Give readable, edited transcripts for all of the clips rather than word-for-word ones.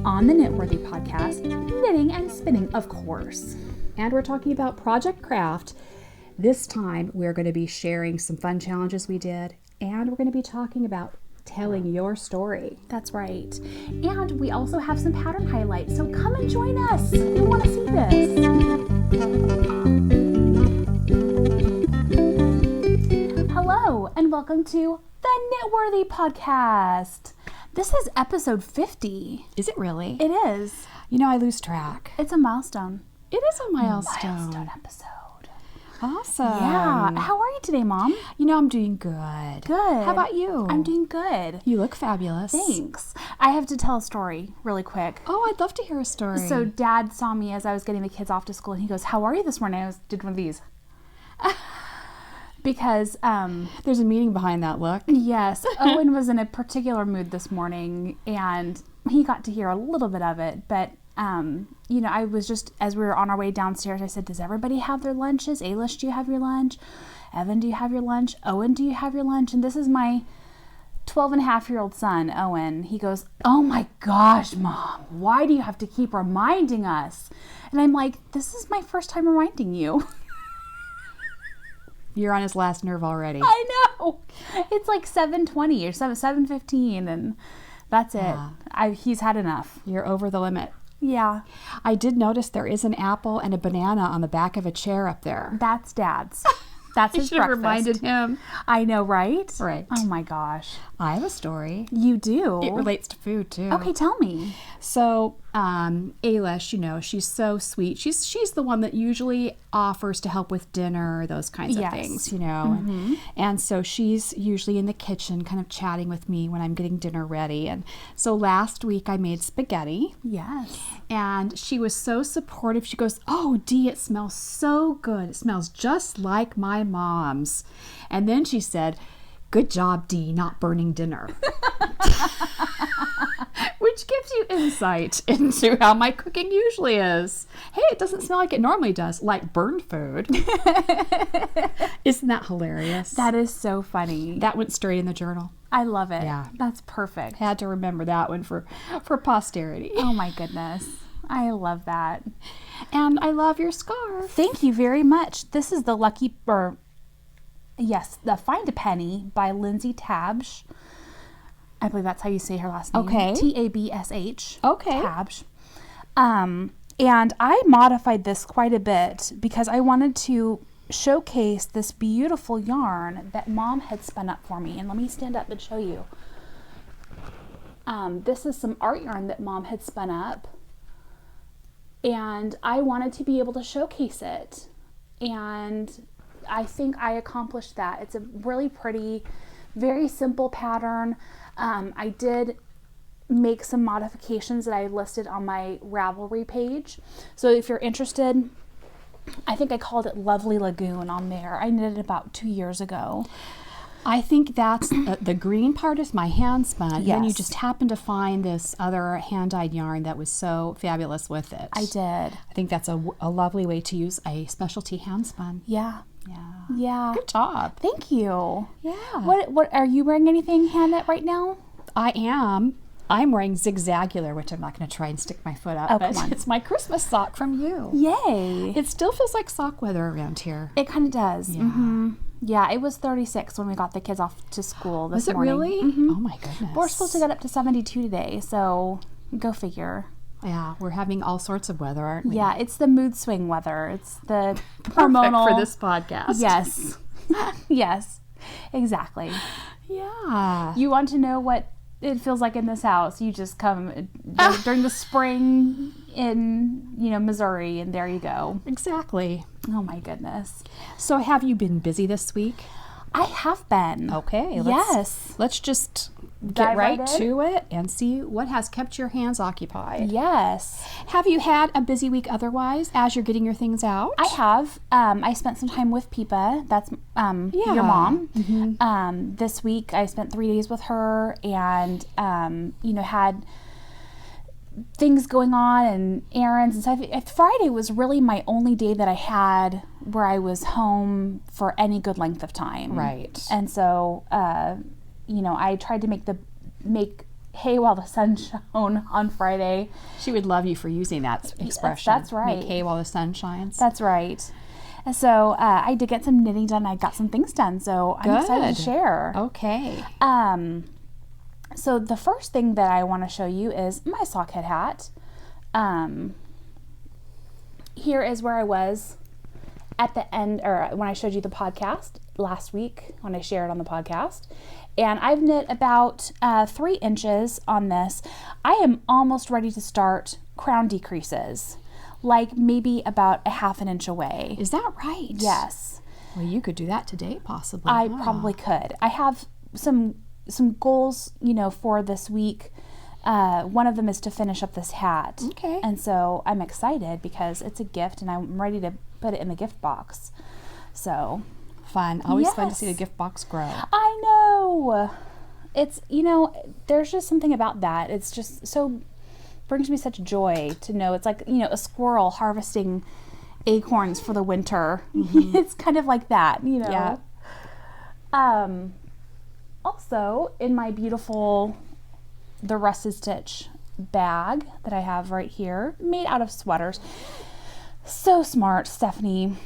on the Knitworthy podcast, knitting and spinning, of course. And we're talking about Project Craft. This time, we're going to be sharing some fun challenges we did, and we're going to be talking about telling your story. That's right. And we also have some pattern highlights, so come and join us. We want to see this. Hello, and welcome to the Knitworthy podcast. This is episode 50. Is it really? It is. You know, I lose track. It's a milestone. It is a milestone. Milestone episode. Awesome. Yeah. How are you today, Mom? You know, I'm doing good. Good. How about you? I'm doing good. You look fabulous. Thanks. I have to tell a story really quick. Oh, I'd love to hear a story. So Dad saw me as I was getting the kids off to school, and he goes, "How are you this morning?" I did one of these. Because there's a meaning behind that look. Yes, Owen was in a particular mood this morning, and he got to hear a little bit of it. But you know, I was just, as we were on our way downstairs, I said, "Does everybody have their lunches? Ailish, do you have your lunch? Evan, do you have your lunch? Owen, do you have your lunch?" And this is my 12-and-a-half-year-old son, Owen. He goes, "Oh my gosh, Mom, why do you have to keep reminding us?" And I'm like, "This is my first time reminding you." You're on his last nerve already. I know. It's like 7:20 or 7:15, and that's it. He's had enough. You're over the limit. Yeah. I did notice there is an apple and a banana on the back of a chair up there. That's Dad's. That's his should have breakfast. reminded him. I know, right? Right. Oh my gosh. I have a story. You do? It relates to food too. Okay, tell me. So, Ailish, you know, she's so sweet. She's the one that usually offers to help with dinner, those kinds of things, you know. Mm-hmm. And so she's usually in the kitchen kind of chatting with me when I'm getting dinner ready. And so last week I made spaghetti. Yes. And she was so supportive. She goes, "Oh, Dee, it smells so good. It smells just like my mom's." And then she said, "Good job, Dee, not burning dinner." Which gives you insight into how my cooking usually is. Hey, it doesn't smell like it normally does, like burned food. Isn't that hilarious? That is so funny. That went straight in the journal. I love it. Yeah. That's perfect. Had to remember that one for posterity. Oh my goodness. I love that. And I love your scarf. Thank you very much. This is the the Find a Penny by Lindsay Tabsh. I believe that's how you say her last name. Okay. Tabsh. Okay. Tabsh. And I modified this quite a bit because I wanted to showcase this beautiful yarn that Mom had spun up for me. And let me stand up and show you. This is some art yarn that Mom had spun up. And I wanted to be able to showcase it. And I think I accomplished that. It's a really pretty, very simple pattern. I did make some modifications that I listed on my Ravelry page. So if you're interested, I think I called it Lovely Lagoon on there. I knitted it about 2 years ago. I think that's the green part is my hand spun. Yes. And you just happened to find this other hand-dyed yarn that was so fabulous with it. I did. I think that's a lovely way to use a specialty hand spun. Yeah. Yeah. Yeah. Good job. Thank you. Yeah. What are you wearing anything hand knit right now? I am. I'm wearing zigzagular, which I'm not going to try and stick my foot up. Oh, but come on. It's my Christmas sock from you. Yay. It still feels like sock weather around here. It kind of does. Yeah. Mm-hmm. Yeah, it was 36 when we got the kids off to school this morning. Was it really? Mm-hmm. Oh my goodness. We're supposed to get up to 72 today, so go figure. Yeah, we're having all sorts of weather, aren't we? Yeah, it's the mood swing weather. It's the Perfect hormonal for this podcast. Yes. Yes. Exactly. Yeah. You want to know what it feels like in this house, you just come during the spring in, Missouri, and there you go. Exactly. Oh my goodness. So have you been busy this week? I have been. Okay. Let's just get Dive right right in? to it and see what has kept your hands occupied. Yes. Have you had a busy week otherwise as you're getting your things out? I have. I spent some time with Peepa. That's your mom. Mm-hmm. This week I spent 3 days with her and, had things going on and errands and stuff. Friday was really my only day that I had where I was home for any good length of time. Right. And so, I tried to make hay while the sun shone on Friday. She would love you for using that expression. That's right. Make hay while the sun shines. That's right. And so I did get some knitting done. I got some things done. So I'm excited to share. Okay. So the first thing that I want to show you is my sockhead hat. Here is where I was at the end, or when I showed you the podcast last week, when I shared on the podcast. And I've knit about 3 inches on this. I am almost ready to start crown decreases, like maybe about a 1/2 inch away. Is that right? Yes. Well, you could do that today, possibly. I probably could. I have some goals, for this week. One of them is to finish up this hat. Okay. And so I'm excited because it's a gift and I'm ready to put it in the gift box. So fun. Always fun to yes. see the gift box grow. I know. It's, there's just something about that. It's just so brings me such joy to know. It's like, a squirrel harvesting acorns for the winter. Mm-hmm. It's kind of like that, Yeah. Also, in my beautiful The Rusted Stitch bag that I have right here, made out of sweaters. So smart, Stephanie.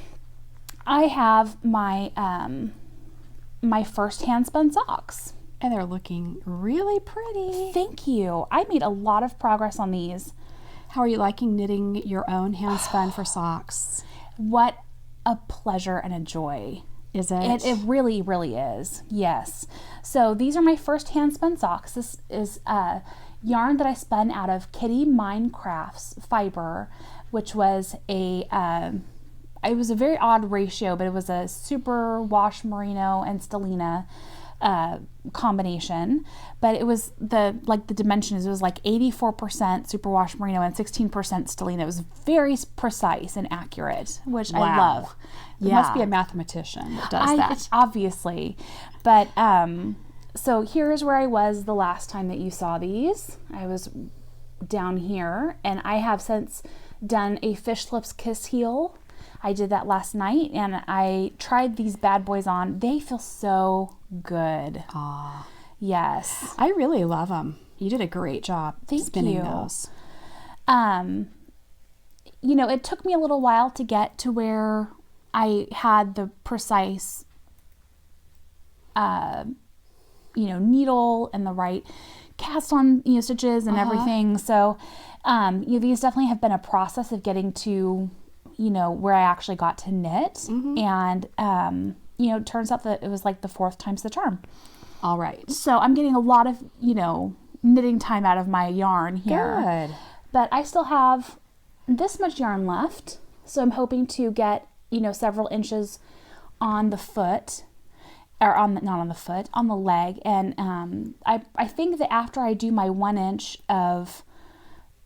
I have my my first hand spun socks. And they're looking really pretty. Thank you. I made a lot of progress on these. How are you liking knitting your own hand spun for socks? What a pleasure and a joy. Is it? It really, really is. Yes. So these are my first hand spun socks. This is yarn that I spun out of Kitty Minecraft's fiber, which was it was a very odd ratio, but it was a super wash merino and stellina combination. But it was the dimensions, it was like 84% superwash merino and 16% stellina. It was very precise and accurate, which I love. There must be a mathematician that does that. Obviously. But so here's where I was the last time that you saw these. I was down here, and I have since done a fish lips kiss heel. I did that last night, and I tried these bad boys on. They feel so good. Aw. Yes. I really love them. You did a great job spinning those. It took me a little while to get to where I had the precise, needle and the right cast on, stitches and everything. So, these definitely have been a process of getting to, where I actually got to knit. Mm-hmm. And, it turns out that it was like the 4th time's the charm. All right. So I'm getting a lot of, knitting time out of my yarn here. Good. But I still have this much yarn left. So I'm hoping to get, several inches on the foot, or not on the foot, on the leg. And I think that after I do my 1 inch of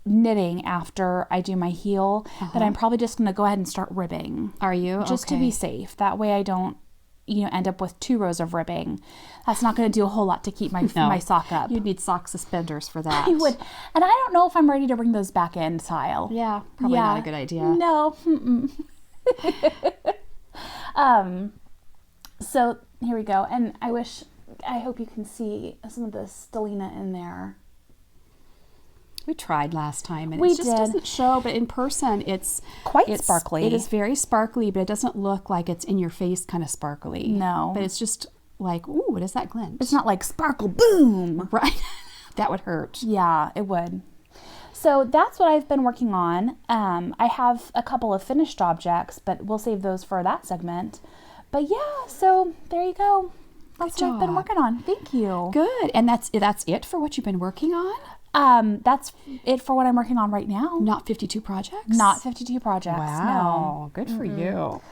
knitting after I do my heel, that I'm probably just going to go ahead and start ribbing. Are you? Just to be safe. That way I don't, end up with 2 rows of ribbing. That's not going to do a whole lot to keep my sock up. You'd need sock suspenders for that. I would. And I don't know if I'm ready to bring those back in style. Yeah, probably not a good idea. No. So here we go. And I hope you can see some of the stellina in there. We tried last time, and it just doesn't show, but in person it's quite sparkly. It is very sparkly, but it doesn't look like it's in your face kind of sparkly. No. But it's just like, ooh, what is that glint? It's not like sparkle boom. Right. That would hurt. Yeah, it would. So that's what I've been working on. I have a couple of finished objects, but we'll save those for that segment. But yeah, so there you go. That's what I've been working on. Thank you. Good. And that's it for what you've been working on? That's it for what I'm working on right now. Not 52 projects? Not 52 projects. Wow. No. Good for you.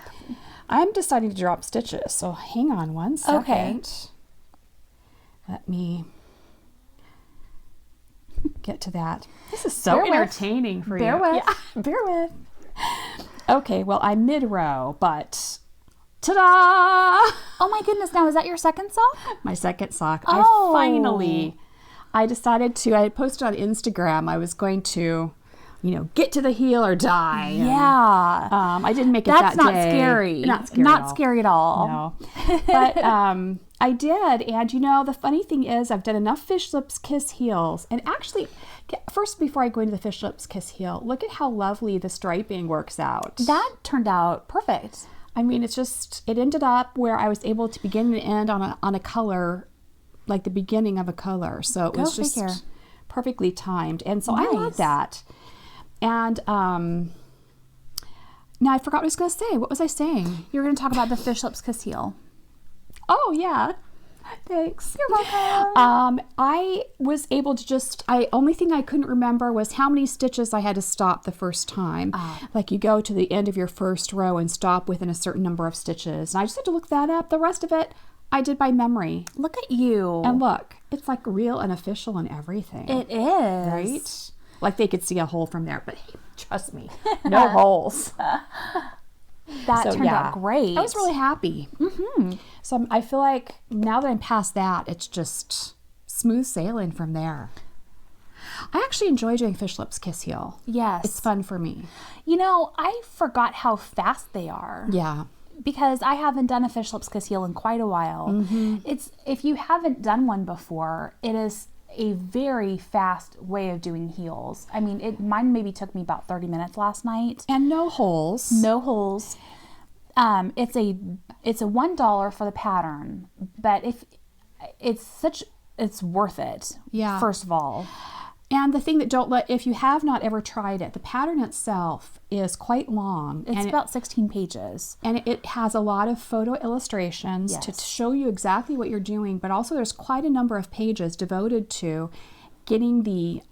I'm deciding to drop stitches, so hang on one second. Okay. Let me get to that. This is so entertaining for you. Bear with. Yeah, bear with. Okay, well, I'm mid-row, but ta-da! Oh my goodness, now is that your second sock? My second sock. Oh. I decided I had posted on Instagram I was going to get to the heel or die. Yeah. And, I didn't make it That's that not day. scary. Not scary. Not scary at all. No. But I did. And the funny thing is I've done enough Fish Lips Kiss heels. And actually, first, before I go into the Fish Lips Kiss heel, look at how lovely the striping works out. That turned out perfect. I mean, it ended up where I was able to begin and end on a color, like the beginning of a color. So it was just perfectly timed. And so I love that. And now I forgot what I was going to say. What was I saying? You were going to talk about the Fish Lips Kiss heel. Oh, yeah. Thanks. You're welcome. I was able to only thing I couldn't remember was how many stitches I had to stop the first time. Like you go to the end of your first row and stop within a certain number of stitches. And I just had to look that up. The rest of it, I did by memory. Look at you. And look, it's like real and official and everything. It is. Right? Like they could see a hole from there, but hey, trust me, no holes. That turned out great. I was really happy. Mm-hmm. So I feel like now that I'm past that, it's just smooth sailing from there. I actually enjoy doing Fish Lips Kiss heel. Yes. It's fun for me. I forgot how fast they are. Yeah. Because I haven't done a Fish Lips Kiss heel in quite a while. Mm-hmm. If you haven't done one before, it is a very fast way of doing heels. I mean, mine maybe took me about 30 minutes last night. And no holes. No holes. It's a $1 for the pattern, but it's worth it. Yeah. First of all. And the thing that if you have not ever tried it, the pattern itself is quite long. It's about 16 pages. And it has a lot of photo illustrations to show you exactly what you're doing, but also there's quite a number of pages devoted to getting the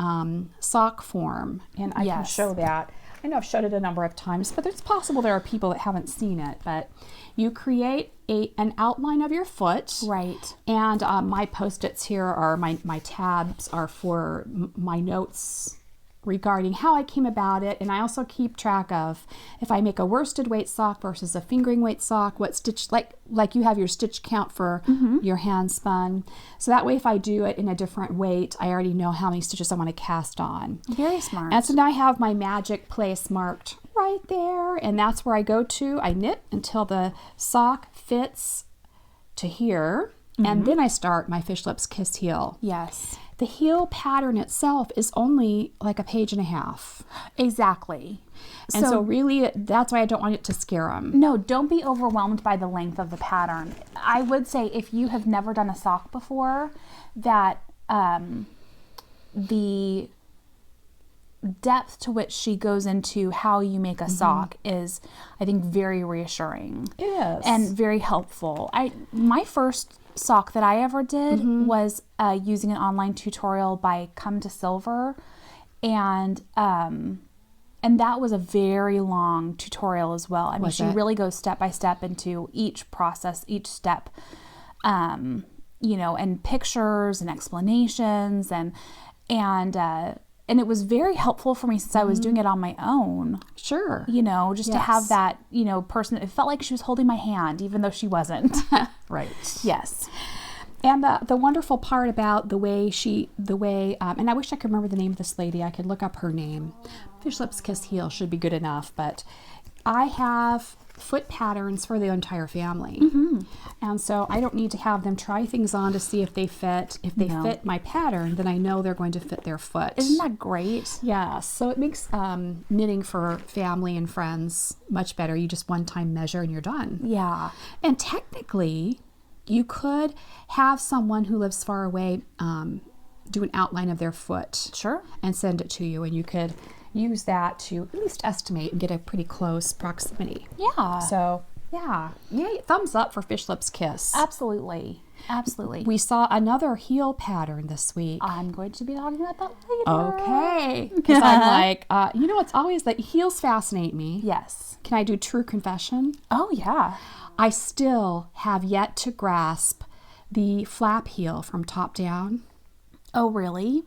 sock form. And I can show that. I know I've showed it a number of times, but it's possible there are people that haven't seen it. But you create an outline of your foot. Right. And my Post-its here are, my tabs are for my notes regarding how I came about it. And I also keep track of if I make a worsted weight sock versus a fingering weight sock, what stitch, like you have your stitch count for your hand spun. So that way if I do it in a different weight, I already know how many stitches I want to cast on. Very smart. And so now I have my magic place marked right there. And that's where I go to. I knit until the sock fits to here. And then I start my Fish Lips Kiss heel. Yes. The heel pattern itself is only like a page and a half. Exactly. And so really, that's why I don't want it to scare them. No, don't be overwhelmed by the length of the pattern. I would say if you have never done a sock before, that the depth to which she goes into how you make a sock is, I think, very reassuring. It is. And very helpful. My first sock that I ever did was using an online tutorial by Come to Silver, and that was a very long tutorial as well. I mean, she really goes step by step into each process, each step, and pictures and explanations, and it was very helpful for me since I was doing it on my own. Sure. Just to have that, person. It felt like she was holding my hand, even though she wasn't. Right. Yes. And the wonderful part about the way, and I wish I could remember the name of this lady. I could look up her name. Fish Lips Kiss heel should be good enough, but I have foot patterns for the entire family. And so I don't need to have them try things on to see if they fit. If they fit my pattern, then I know they're going to fit their foot. Isn't that great? Yeah. So it makes knitting for family and friends much better. You just one-time measure and you're done. Yeah. And technically, you could have someone who lives far away do an outline of their foot. Sure. And send it to you, and you could use that to at least estimate and get a pretty close proximity. Yeah. So, yay, thumbs up for Fish Lips Kiss. Absolutely. Absolutely. We saw another heel pattern this week. I'm going to be talking about that later. Okay. Because I'm like, it's always that heels fascinate me. Yes. Can I do true confession? Oh, yeah. I still have yet to grasp the flap heel from top down. Oh, really?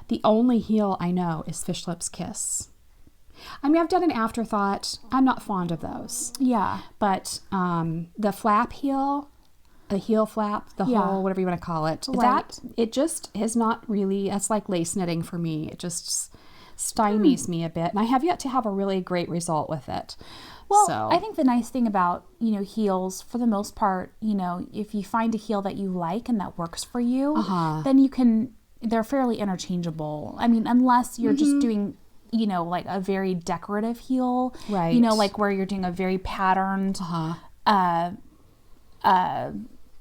The only heel I know is Fish Lips Kiss. I mean, I've done an afterthought. I'm not fond of those. Yeah. But the flap heel, the heel flap, the hole, whatever you want to call it, right. it just is not really, that's like lace knitting for me. It just stymies me a bit, and I have yet to have a really great result with it. Well, So, I think the nice thing about, heels, for the most part, if you find a heel that you like and that works for you, then they're fairly interchangeable. I mean, unless you're just doing, like a very decorative heel, right. Like where you're doing a very patterned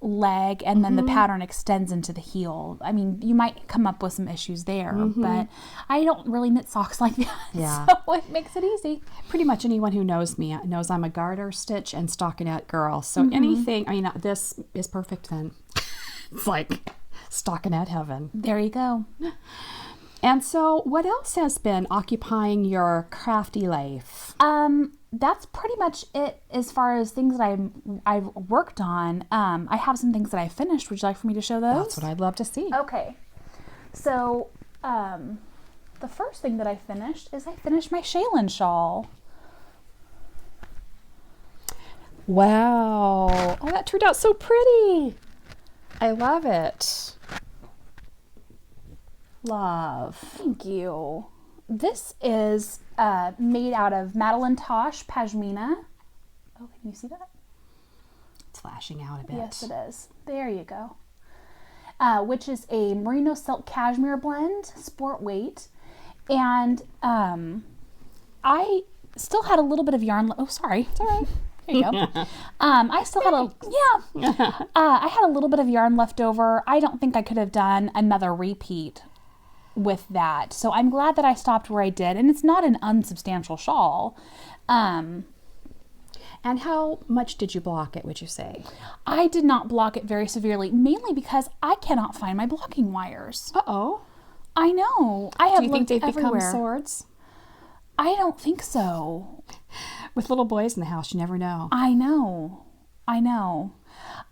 leg, and then the pattern extends into the heel. I mean, you might come up with some issues there, but I don't really knit socks like that. Yeah. So it makes it easy. Pretty much anyone who knows me knows I'm a garter, stitch, and stockinette girl. So anything, I mean, this is perfect then. It's like stockinette heaven. There you go. And so what else has been occupying your crafty life? That's pretty much it as far as things that I've worked on. I have some things that I finished. Would you like for me to show those? That's what I'd love to see. Okay. So, the first thing that I finished is I finished my Shaylin shawl. Wow. Oh, that turned out so pretty. I love it. Love. Thank you. This is made out of Madeline Tosh Pashmina. Oh, can you see that? It's flashing out a bit. Yes, it is. There you go. Which is a merino silk cashmere blend, sport weight. And I still had a little bit of yarn. Oh, sorry. It's all right. There you go. I still had I had a little bit of yarn left over. I don't think I could have done another repeat with that. So I'm glad that I stopped where I did. And it's not an unsubstantial shawl. And how much did you block it, would you say? I did not block it very severely, mainly because I cannot find my blocking wires. Uh-oh. I know. I have Do you think they've everywhere. become swords? I don't think so. With little boys in the house, you never know. I know.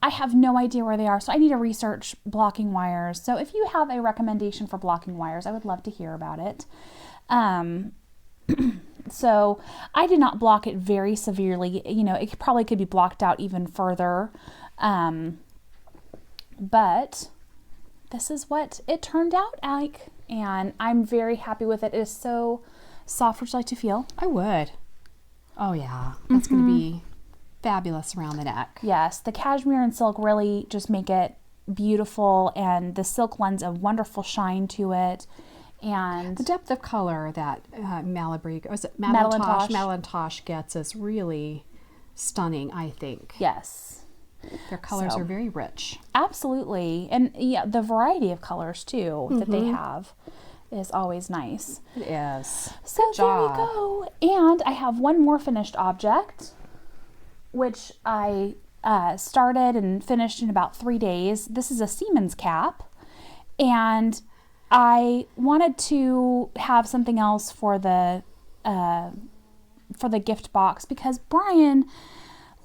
I have no idea where they are, so I need to research blocking wires. So if you have a recommendation for blocking wires, I would love to hear about it. So I did not block it very severely. It probably could be blocked out even further. But this is what it turned out like, and I'm very happy with it. It is so soft. Would you like to feel? I would. Oh yeah, that's going to be fabulous around the neck. Yes, the cashmere and silk really just make it beautiful, and the silk lends a wonderful shine to it. And the depth of color that Madeline Tosh gets is really stunning, I think. Yes. Their colors are very rich. Absolutely. And yeah, the variety of colors too that they have is always nice. It is. So Good job. there you go. And I have one more finished object, which I started and finished in about 3 days. This is a Siemens cap, and I wanted to have something else for the gift box, because Brian,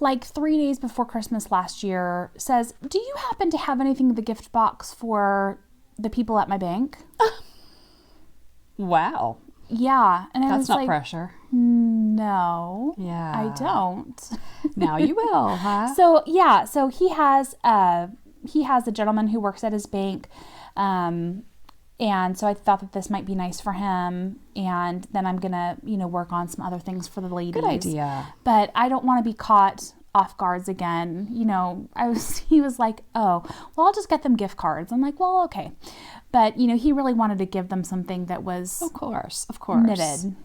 like 3 days before Christmas last year, says, "Do you happen to have anything in the gift box for the people at my bank?" Wow. Yeah, and I That's was not like, pressure. "No, Yeah. I don't." Now you will, huh? So yeah, so he has a gentleman who works at his bank, and so I thought that this might be nice for him, and then I'm gonna work on some other things for the ladies. Good idea. But I don't want to be caught off guards again. He was like, "Oh, well, I'll just get them gift cards." I'm like, "Well, okay," but he really wanted to give them something that was Of course. knitted.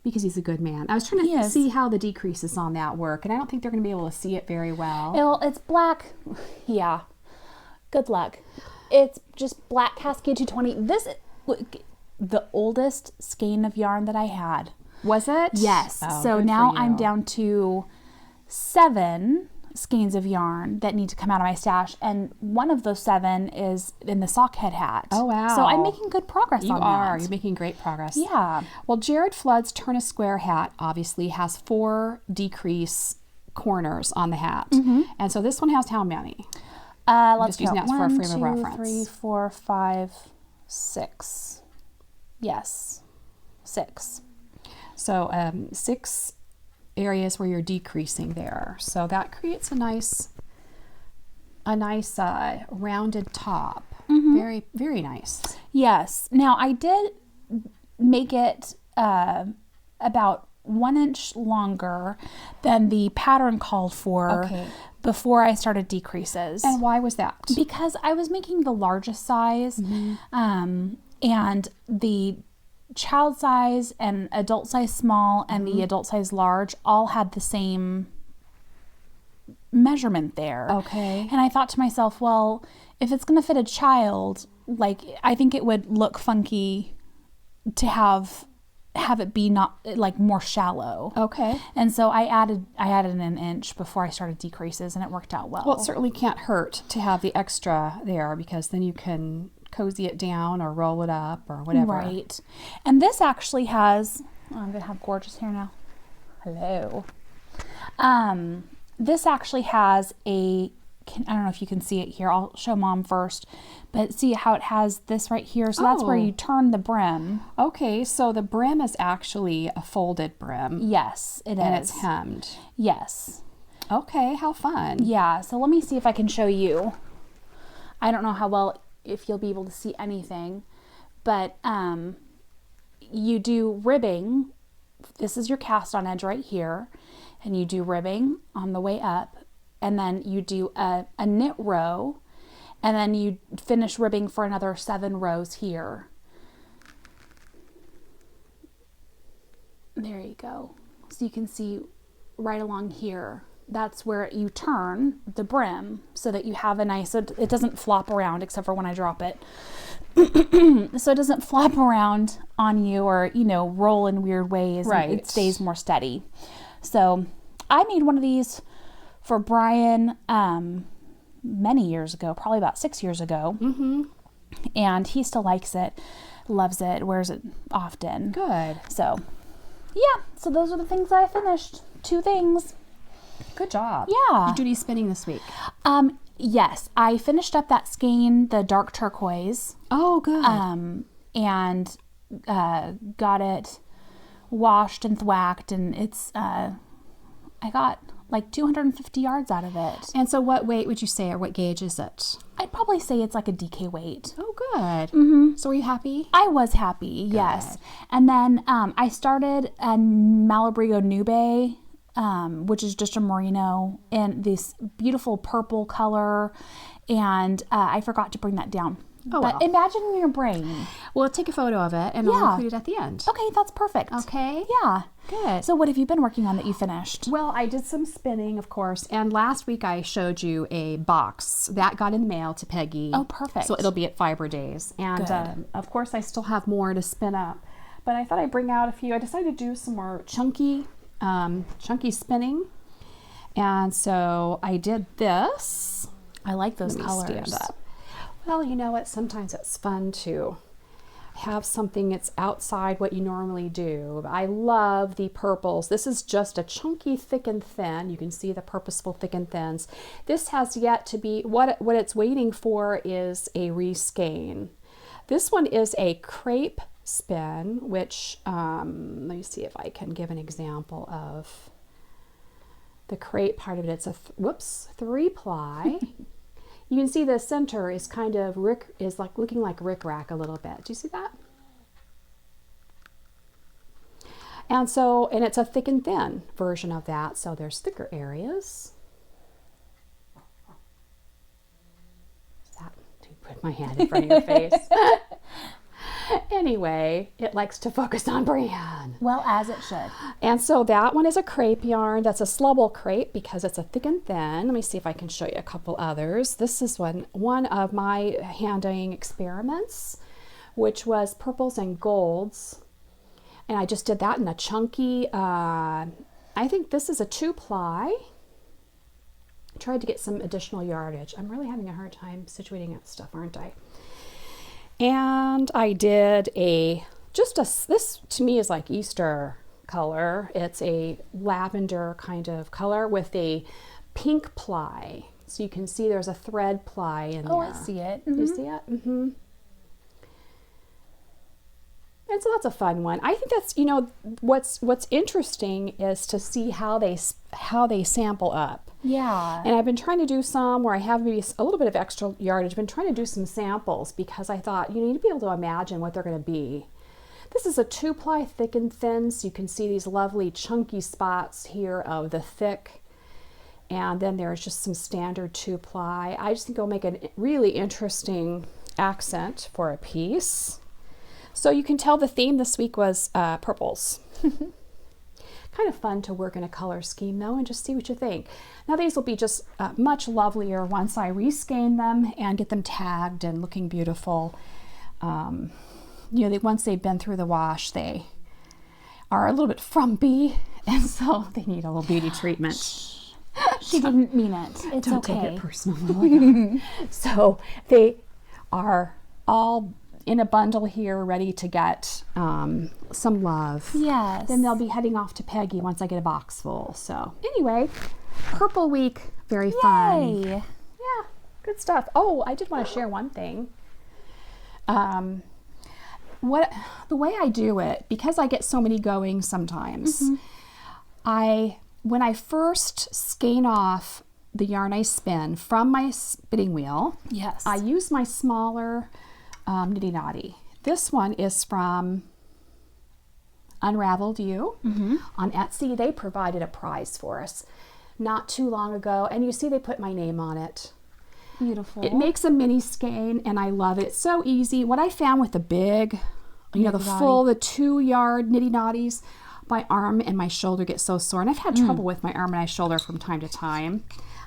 Because he's a good man. I was trying to see how the decreases on that work, and I don't think they're going to be able to see it very well. It's black. Yeah. Good luck. It's just black Cascade 220. This is the oldest skein of yarn that I had. Was it? Yes. Oh, so good now for you. I'm down to 7 skeins of yarn that need to come out of my stash, and one of those 7 is in the sock head hat. Oh, wow. So I'm making good progress on that. You are. You're making great progress. Yeah. Well, Jared Flood's Turn a Square hat obviously has 4 decrease corners on the hat. And so this one has how many? Let's just using count. that for a 1, frame of 2, reference. 3, 4, 5, 6. Yes. 6. So 6 areas where you're decreasing there. So that creates a nice rounded top. Very, very nice. Yes. Now I did make it about 1 inch longer than the pattern called for before I started decreases. And why was that? Because I was making the largest size, and the child size and adult size small and the adult size large all had the same measurement there. Okay. And I thought to myself, well, if it's going to fit a child, like, I think it would look funky to have it be not like more shallow. Okay. And so I added an inch before I started decreases, and it worked out well. Well, it certainly can't hurt to have the extra there, because then you can cozy it down or roll it up or whatever. Right. And this actually has, I'm going to have gorgeous hair now. Hello. This actually has I don't know if you can see it here. I'll show Mom first. But see how it has this right here? So that's where you turn the brim. Okay, so the brim is actually a folded brim. Yes, it is. And it's hemmed. Yes. Okay, how fun. Yeah, so let me see if I can show you. I don't know how well, if you'll be able to see anything. But you do ribbing. This is your cast on edge right here. And you do ribbing on the way up. And then you do a knit row. And then you finish ribbing for another 7 rows here. There you go. So you can see right along here. That's where you turn the brim so that you have a nice, so it doesn't flop around except for when I drop it. So it doesn't flop around on you or, roll in weird ways. Right. It stays more steady. So I made one of these for Brian many years ago, probably about 6 years ago. And he still likes it, loves it, wears it often. Good. So, yeah. So those are the things I finished. 2 things. Good job. Yeah. Did you do any spinning this week? Yes. I finished up that skein, the dark turquoise. Oh, good. And got it washed and thwacked, and it's I got like 250 yards out of it. And so what weight would you say, or what gauge is it? I'd probably say it's like a DK weight. Oh, good. So were you happy? I was happy, yes. And then I started a Malabrigo Nube, which is just a merino in this beautiful purple color, and I forgot to bring that down. Oh, but well. imagine in your brain. Well, take a photo of it, and I'll include it at the end. Okay, that's perfect. Okay. Yeah. Good. So what have you been working on that you finished? Well, I did some spinning, of course, and last week I showed you a box that got in the mail to Peggy. Oh, perfect. So it'll be at Fiber Days, and of course I still have more to spin up, but I thought I'd bring out a few. I decided to do some more chunky spinning, and so I did this. I like those Let me colors. stand up. Well, you know what? Sometimes it's fun to have something that's outside what you normally do. I love the purples. This is just a chunky thick and thin. You can see the purposeful thick and thins. This has yet to be, what it's waiting for is a reskein. This one is a crepe spin, which, let me see if I can give an example of the crepe part of it. It's a, 3-ply. You can see the center is kind of looking like rickrack a little bit. Do you see that? And it's a thick and thin version of that. So there's thicker areas. Put my hand in front of your face. Anyway, it likes to focus on Brianne. Well, as it should. And so that one is a crepe yarn. That's a slubble crepe because it's a thick and thin. Let me see if I can show you a couple others. This is one of my hand dyeing experiments, which was purples and golds. And I just did that in a chunky, I think this is a 2-ply. Tried to get some additional yardage. I'm really having a hard time situating that stuff, aren't I? And I did this to me is like Easter color. It's a lavender kind of color with a pink ply. So you can see there's a thread ply in there. Oh, I see it. You see it? Mm-hmm. And so that's a fun one. I think that's, what's interesting is to see how they sample up. Yeah. And I've been trying to do some where I have maybe a little bit of extra yardage. I've been trying to do some samples because I thought you need to be able to imagine what they're going to be. This is a 2-ply thick and thin, so you can see these lovely chunky spots here of the thick. And then there's just some standard 2-ply. I just think it'll make a really interesting accent for a piece. So you can tell the theme this week was purples. Kind of fun to work in a color scheme though, and just see what you think. Now these will be just much lovelier once I reskein them and get them tagged and looking beautiful. You know, once they've been through the wash, they are a little bit frumpy, and so they need a little beauty treatment. She didn't mean it. It's Don't okay. take it personally. So they are all in a bundle here, ready to get some love. Yes. Then they'll be heading off to Peggy once I get a box full. So anyway, Purple Week, very fun. Yay. Yeah, good stuff. Oh, I did want to share one thing. The way I do it, because I get so many going sometimes, when I first skein off the yarn I spin from my spinning wheel, Yes. I use my smaller Nitty Knotty. This one is from Unraveled You on Etsy. They provided a prize for us not too long ago, and you see they put my name on it. Beautiful. It makes a mini skein, and I love it. It's so easy. What I found with the big, you know, the full, the 2-yard Nitty Knotties, my arm and my shoulder get so sore, and I've had trouble with my arm and my shoulder from time to time.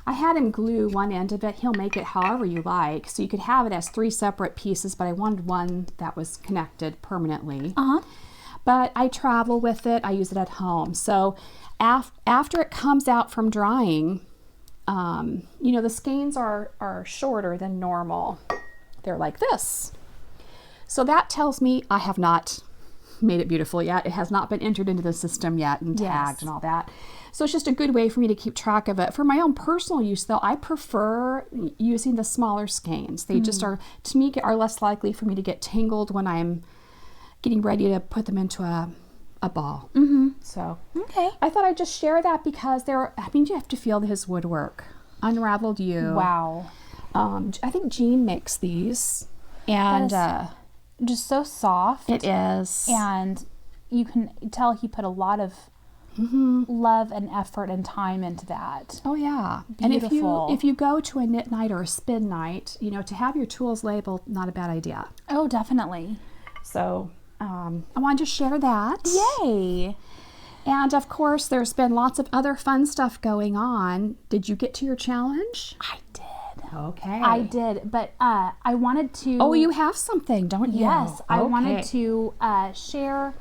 I had him glue one end of it. He'll make it however you like, so you could have it as 3 separate pieces, but I wanted one that was connected permanently. But I travel with it. I use it at home. So after it comes out from drying, you know, the skeins are shorter than normal. They're like this. So that tells me I have not made it beautiful yet. It has not been entered into the system yet and tagged and all that. So it's just a good way for me to keep track of it. For my own personal use though, I prefer using the smaller skeins. They just are, to me, are less likely for me to get tangled when I'm getting ready to put them into a ball. So Okay. I thought I'd just share that because you have to feel his woodwork. Unraveled You. Wow. I think Jean makes these, and Just so soft. it is. And you can tell he put a lot of love and effort and time into that. Oh yeah. Beautiful. And if you go to a knit night or a spin night, you know, to have your tools labeled, not a bad idea. Oh, definitely. So I wanted to share that. Yay. And of course, there's been lots of other fun stuff going on. Did you get to your challenge? I did. Okay. I did, but I wanted to... Oh, you have something, don't you? Yes, I wanted Okay. to share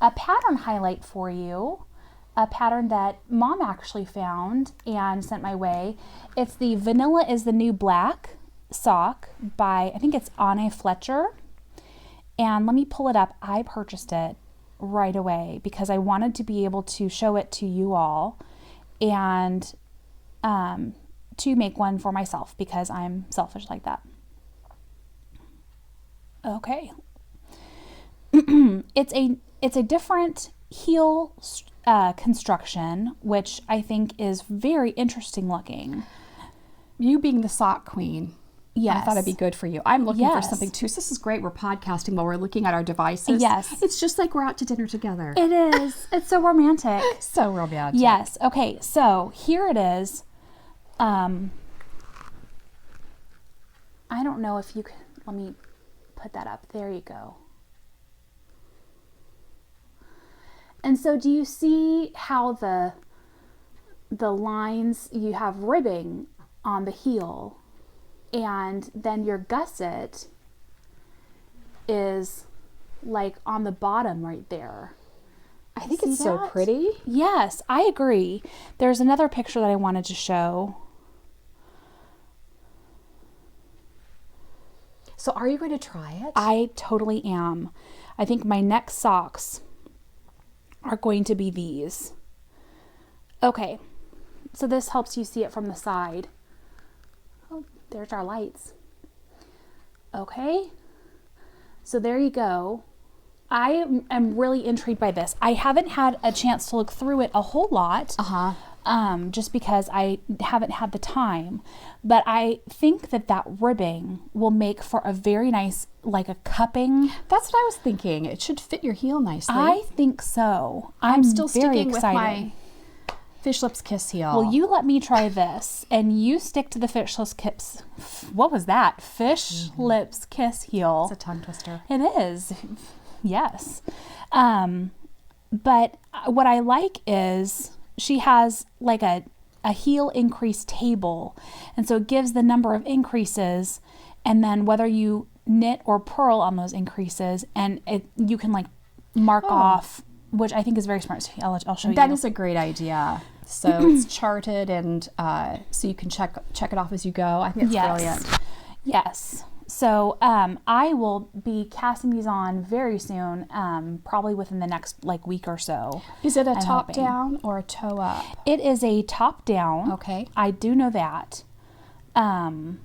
a pattern highlight for you. A pattern that Mom actually found and sent my way. It's the Vanilla is the New Black sock by, I think it's Anne Fletcher. And let me pull it up. I purchased it right away because I wanted to be able to show it to you all and to make one for myself because I'm selfish like that. Okay. It's a different heel construction, which I think is very interesting looking. You being the sock queen. Yes. I thought it'd be good for you. I'm looking for Yes. something too. So this is great. We're podcasting while we're looking at our devices. Yes. It's just like we're out to dinner together. It is. It's so romantic. So romantic. Yes. Okay. So here it is. I don't know if you can, let me put that up. There you go. And so do you see how the lines, you have ribbing on the heel and then your gusset is like on the bottom right there. I think See it's so that? pretty. Yes, I agree. There's another picture that I wanted to show. So are you going to try it? I totally am. I think my next socks are going to be these. Okay, so this helps you see it from the side. Oh, there's our lights. Okay, so there you go. I am really intrigued by this. I haven't had a chance to look through it a whole lot, just because I haven't had the time. But I think that ribbing will make for a very nice, like a cupping. That's what I was thinking. It should fit your heel nicely. I think so. I'm still very sticking excited. with my Fish Lips Kiss heel. Well, you let me try this, and you stick to the Fish Lips Kiss. What was that? Fish Lips Kiss heel. It's a tongue twister. It is. Yes. But what I like is she has like a heel increase table. And so it gives the number of increases, and then whether you knit or purl on those increases, and you can like mark off, which I think is very smart. So I'll show you. That is a great idea. So it's charted, and so you can check it off as you go. I think it's brilliant. Yes. So I will be casting these on very soon, probably within the next like week or so. Is it a I'm top hoping. down or a toe up? It is a top down. Okay. I do know that. And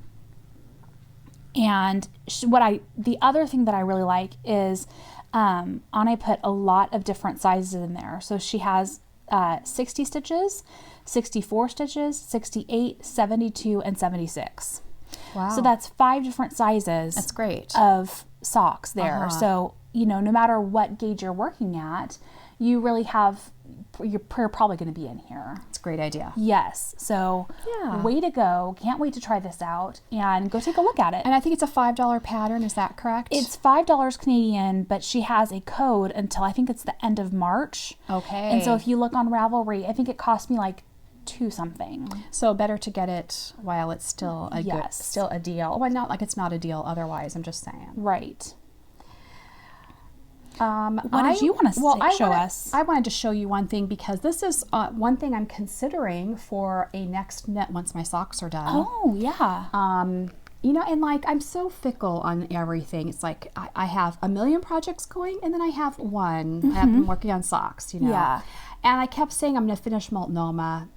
the other thing that I really like is Anna put a lot of different sizes in there. So she has 60 stitches, 64 stitches, 68, 72, and 76. Wow. So that's 5 different sizes. That's great. Of socks there. So, no matter what gauge you're working at, you really have, you're probably going to be in here. It's a great idea. Yes. So way to go. Can't wait to try this out and go take a look at it. And I think it's a $5 pattern. Is that correct? It's $5 Canadian, but she has a code until I think it's the end of March. Okay. And so if you look on Ravelry, I think it cost me like $2 something. So better to get it while it's still Yes. still a deal. Well, not like it's not a deal otherwise. I'm just saying. Right. What did you want to show us? I wanted to show you one thing, because this is one thing I'm considering for a next knit once my socks are done. Oh, yeah. And like, I'm so fickle on everything. It's like I have a million projects going, and then I have one. I have been working on socks, Yeah. And I kept saying I'm going to finish Multnomah.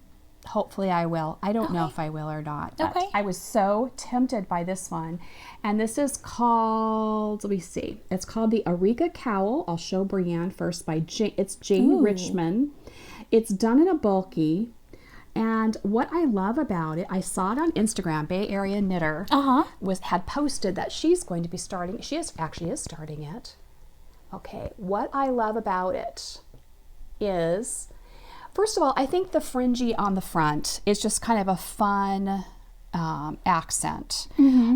Hopefully I will. I don't know if I will or not. But Okay. I was so tempted by this one. And this is called, let me see. It's called the Auriga Cowl. I'll show Brianne first by it's Jane Richmond. It's done in a bulky. And what I love about it, I saw it on Instagram. Bay Area Knitter had posted that she's going to be starting. She actually is starting it. Okay. What I love about it is, first of all, I think the fringy on the front is just kind of a fun accent,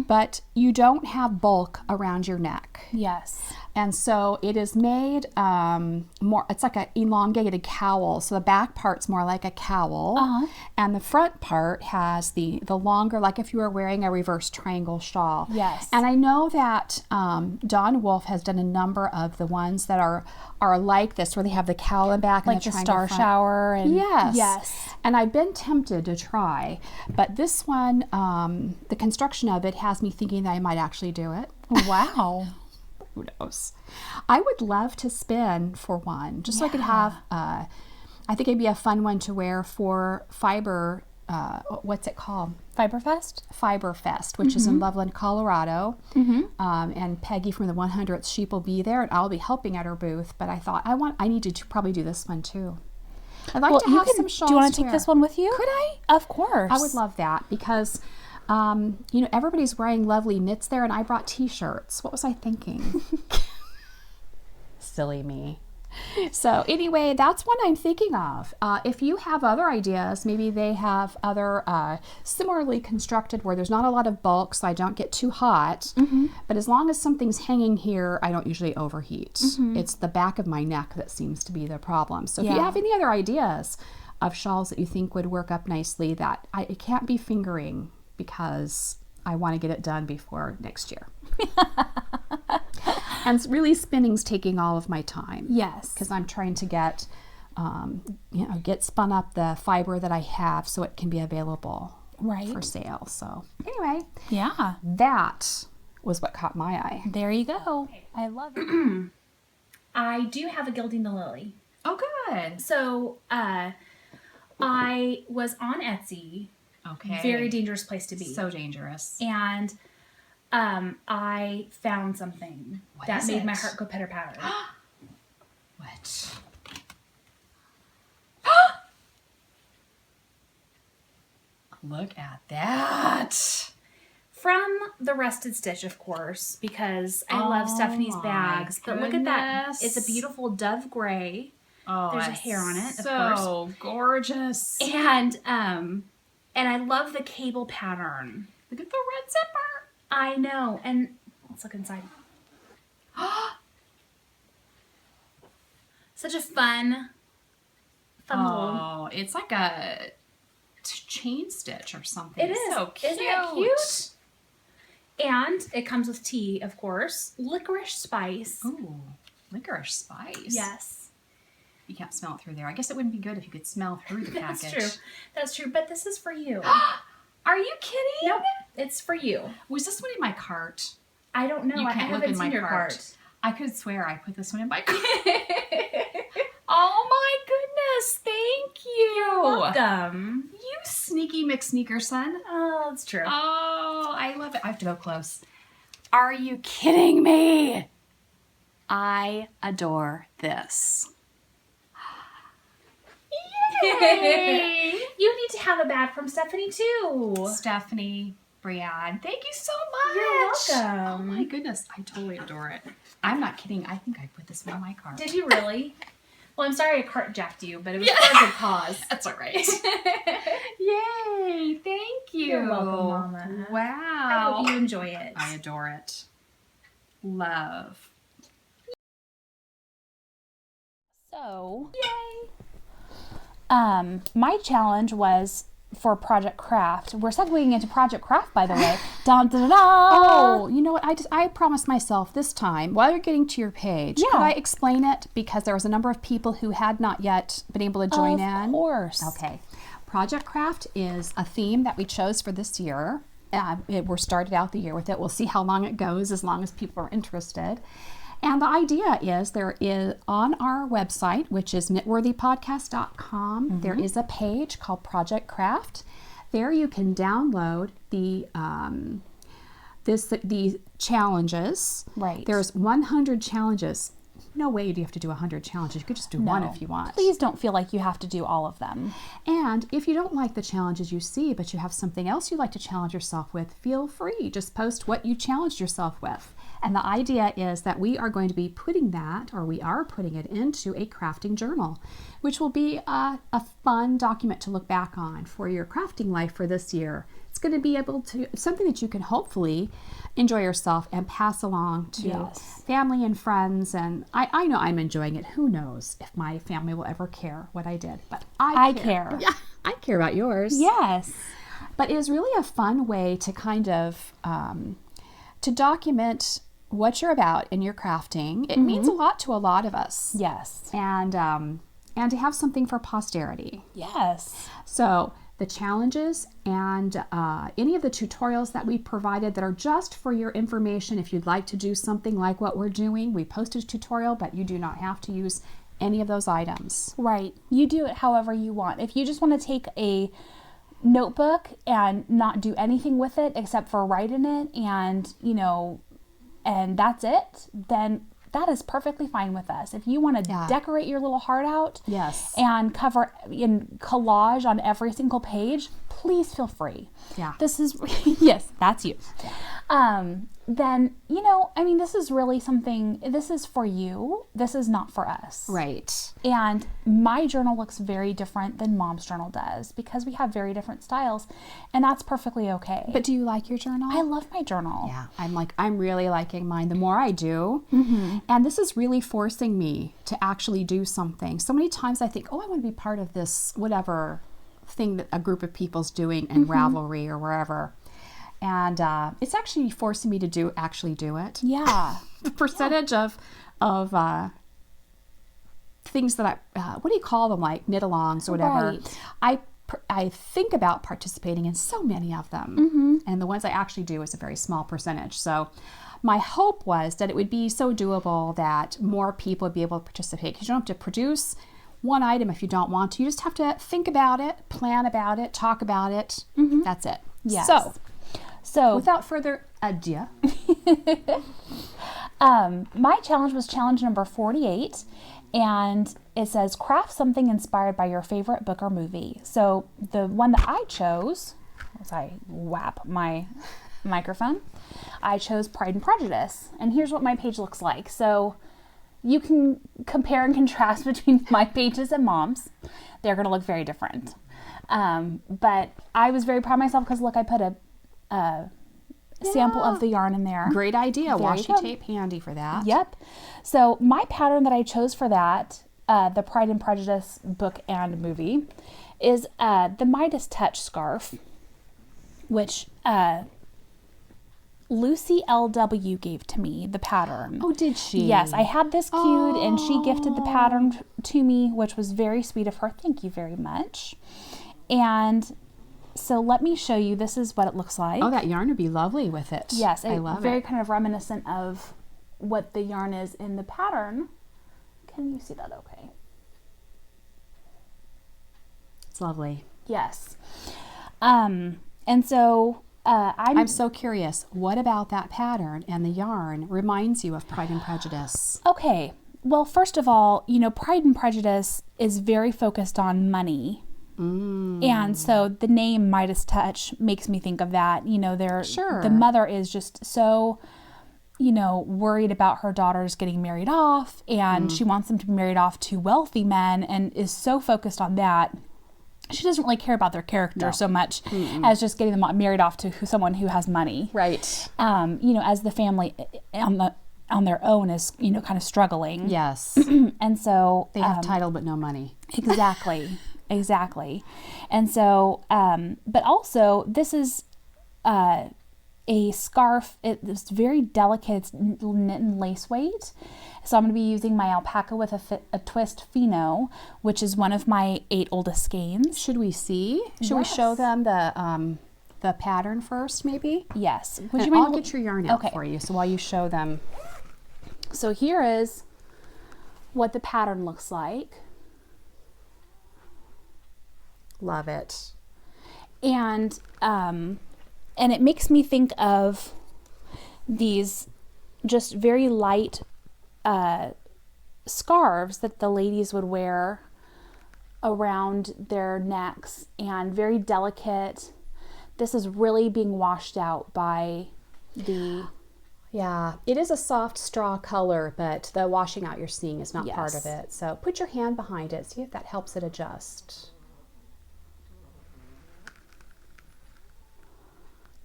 but you don't have bulk around your neck. Yes. And so it is made more, it's like an elongated cowl. So the back part's more like a cowl, and the front part has the longer, like if you were wearing a reverse triangle shawl. Yes. And I know that Dawn Wolf has done a number of the ones that are like this, where they have the cowl in back, Like and the the triangle star front. shower. And Yes. And I've been tempted to try, but this one, the construction of it has me thinking that I might actually do it. Wow. Who knows? I would love to spin for one, just so I could have, I think it'd be a fun one to wear for Fiber, what's it called? Fiberfest? Fiber Fest, which is in Loveland, Colorado. And Peggy from the 100th Sheep will be there, and I'll be helping at her booth. But I thought, I need to probably do this one too. I'd like to have some shawls. Do you want to to take wear. this one with you? Could I? Of course. I would love that, because everybody's wearing lovely knits there, and I brought t-shirts. What was I thinking? Silly me. So anyway, that's one I'm thinking of. If you have other ideas, maybe they have other similarly constructed where there's not a lot of bulk, so I don't get too hot. But as long as something's hanging here, I don't usually overheat. It's the back of my neck that seems to be the problem. So if you have any other ideas of shawls that you think would work up nicely, that it can't be fingering, because I want to get it done before next year. And really, spinning's taking all of my time. Yes. Because I'm trying to get spun up the fiber that I have, so it can be available for sale. So anyway, that was what caught my eye. There you go. I love it. I do have a Gilding the Lily. Oh, good. So I was on Etsy. Okay. Very dangerous place to be. So dangerous. And I found something that made my heart go pitter patter. What? Look at that. From the Rusted Stitch, of course, because I love Stephanie's bags. But look at that. It's a beautiful dove gray. Oh, there's a hair on it, of so course. Gorgeous. And I love the cable pattern. Look at the red zipper. I know. And let's look inside. Such a fun little... it's like a chain stitch or something. It is. So cute. Isn't it cute? And it comes with tea, of course. Licorice spice. Ooh, licorice spice. Yes. You can't smell it through there. I guess it wouldn't be good if you could smell through the package. That's true. That's true. But this is for you. Are you kidding? Nope. It's for you. Was this one in my cart? I don't know. You I can't look haven't in my seen your cart. cart. I could swear I put this one in my cart. Oh my goodness. Thank you. You're welcome. You sneaky McSneakerson. Oh, that's true. Oh, I love it. I have to go close. Are you kidding me? I adore this. Yay! You need to have a bag from Stephanie too. Stephanie, Brianne, thank you so much. You're welcome. Oh my goodness, I totally adore it. I'm not kidding. I think I put this one in my cart. Did you really? Well, I'm sorry I cart jacked you, but it was for a good cause. That's all right. Yay! Thank you. You're welcome, Mama. Wow. I hope you enjoy it. I adore it. Love. So, yay! My challenge was for Project Craft. We're segueing into Project Craft, by the way. Dun, dun, dun, dun. Oh, you know what? I promised myself this time, while you're getting to your page, Yeah. could I explain it? Because there was a number of people who had not yet been able to join in. Of course. Okay. Project Craft is a theme that we chose for this year. We're started out the year with it. We'll see how long it goes, as long as people are interested. And the idea is there is on our website, which is knitworthypodcast.com, there is a page called Project Craft. There you can download the challenges. Right. There's 100 challenges. No way do you have to do 100 challenges. You could just do one if you want. Please don't feel like you have to do all of them. And if you don't like the challenges you see, but you have something else you'd like to challenge yourself with, feel free. Just post what you challenged yourself with. And the idea is that we are going to be putting that, or we are putting it into a crafting journal, which will be a fun document to look back on for your crafting life for this year. It's going to be able to, something that you can hopefully enjoy yourself and pass along to family and friends. And I know I'm enjoying it. Who knows if my family will ever care what I did, but I care. Yeah, I care about yours. Yes. But it is really a fun way to kind of, to document what you're about in your crafting. It means a lot to a lot of us. Yes. And to have something for posterity. Yes. So the challenges and any of the tutorials that we provided that are just for your information. If you'd like to do something like what we're doing, we posted a tutorial, but you do not have to use any of those items. Right. You do it however you want. If you just want to take a notebook and not do anything with it except for write in it and, and that's it, then that is perfectly fine with us. If you want to decorate your little heart out and cover in collage on every single page, please feel free. Yeah. This is, yes, that's you. Then, this is really something, this is for you. This is not for us. Right. And my journal looks very different than Mom's journal does because we have very different styles, and that's perfectly okay. But do you like your journal? I love my journal. Yeah, I'm really liking mine. The more I do, and this is really forcing me to actually do something. So many times I think, I want to be part of this whatever thing that a group of people's doing in Ravelry or wherever. And it's actually forcing me to actually do it. Yeah. The percentage of things that what do you call them, like knit-alongs or whatever. Right. I think about participating in so many of them. And the ones I actually do is a very small percentage. So my hope was that it would be so doable that more people would be able to participate, because you don't have to produce one item if you don't want to. You just have to think about it, plan about it, talk about it. That's it. Yes. So without further ado, my challenge was challenge number 48, and it says craft something inspired by your favorite book or movie. So the one that I chose as I whap my microphone, I chose Pride and Prejudice. And here's what my page looks like. So you can compare and contrast between my pages and Mom's. They're going to look very different. But I was very proud of myself because look, I put a sample of the yarn in there. Great idea. There you Washi go. tape handy for that. Yep. So my pattern that I chose for that, the Pride and Prejudice book and movie, is the Midas Touch scarf, which Lucy LW gave to me, the pattern. Oh, did she? Yes, I had this queued and she gifted the pattern to me, which was very sweet of her. Thank you very much. And so let me show you. This is what it looks like. Oh, that yarn would be lovely with it. Yes, I love very it. kind of reminiscent of what the yarn is in the pattern. Can you see that okay? It's lovely. Yes. And so I'm so curious. What about that pattern and the yarn reminds you of Pride and Prejudice? okay. Well, first of all, you know, Pride and Prejudice is very focused on money. And so the name Midas Touch makes me think of that. You know, the mother is just so, you know, worried about her daughters getting married off, and she wants them to be married off to wealthy men and is so focused on that. She doesn't really care about their character so much as just getting them married off to someone who has money. Right. You know, as the family on their own is, you know, kind of struggling. Yes. And so They have title but no money. Exactly. Exactly. And so, but also this is a scarf. It's very delicate. It's knit and lace weight. So I'm going to be using my alpaca with a twist Fino, which is one of my 8 oldest skeins. Should we see? Should we show them the pattern first, maybe? Yes. Would you mind? I'll get your yarn out for you. So while you show them. So here is what the pattern looks like. Love it. And it makes me think of these just very light scarves that the ladies would wear around their necks, and very delicate. This is really being washed out by the... Yeah, it is a soft straw color, but the washing out you're seeing is not part of it. So put your hand behind it, see if that helps it adjust.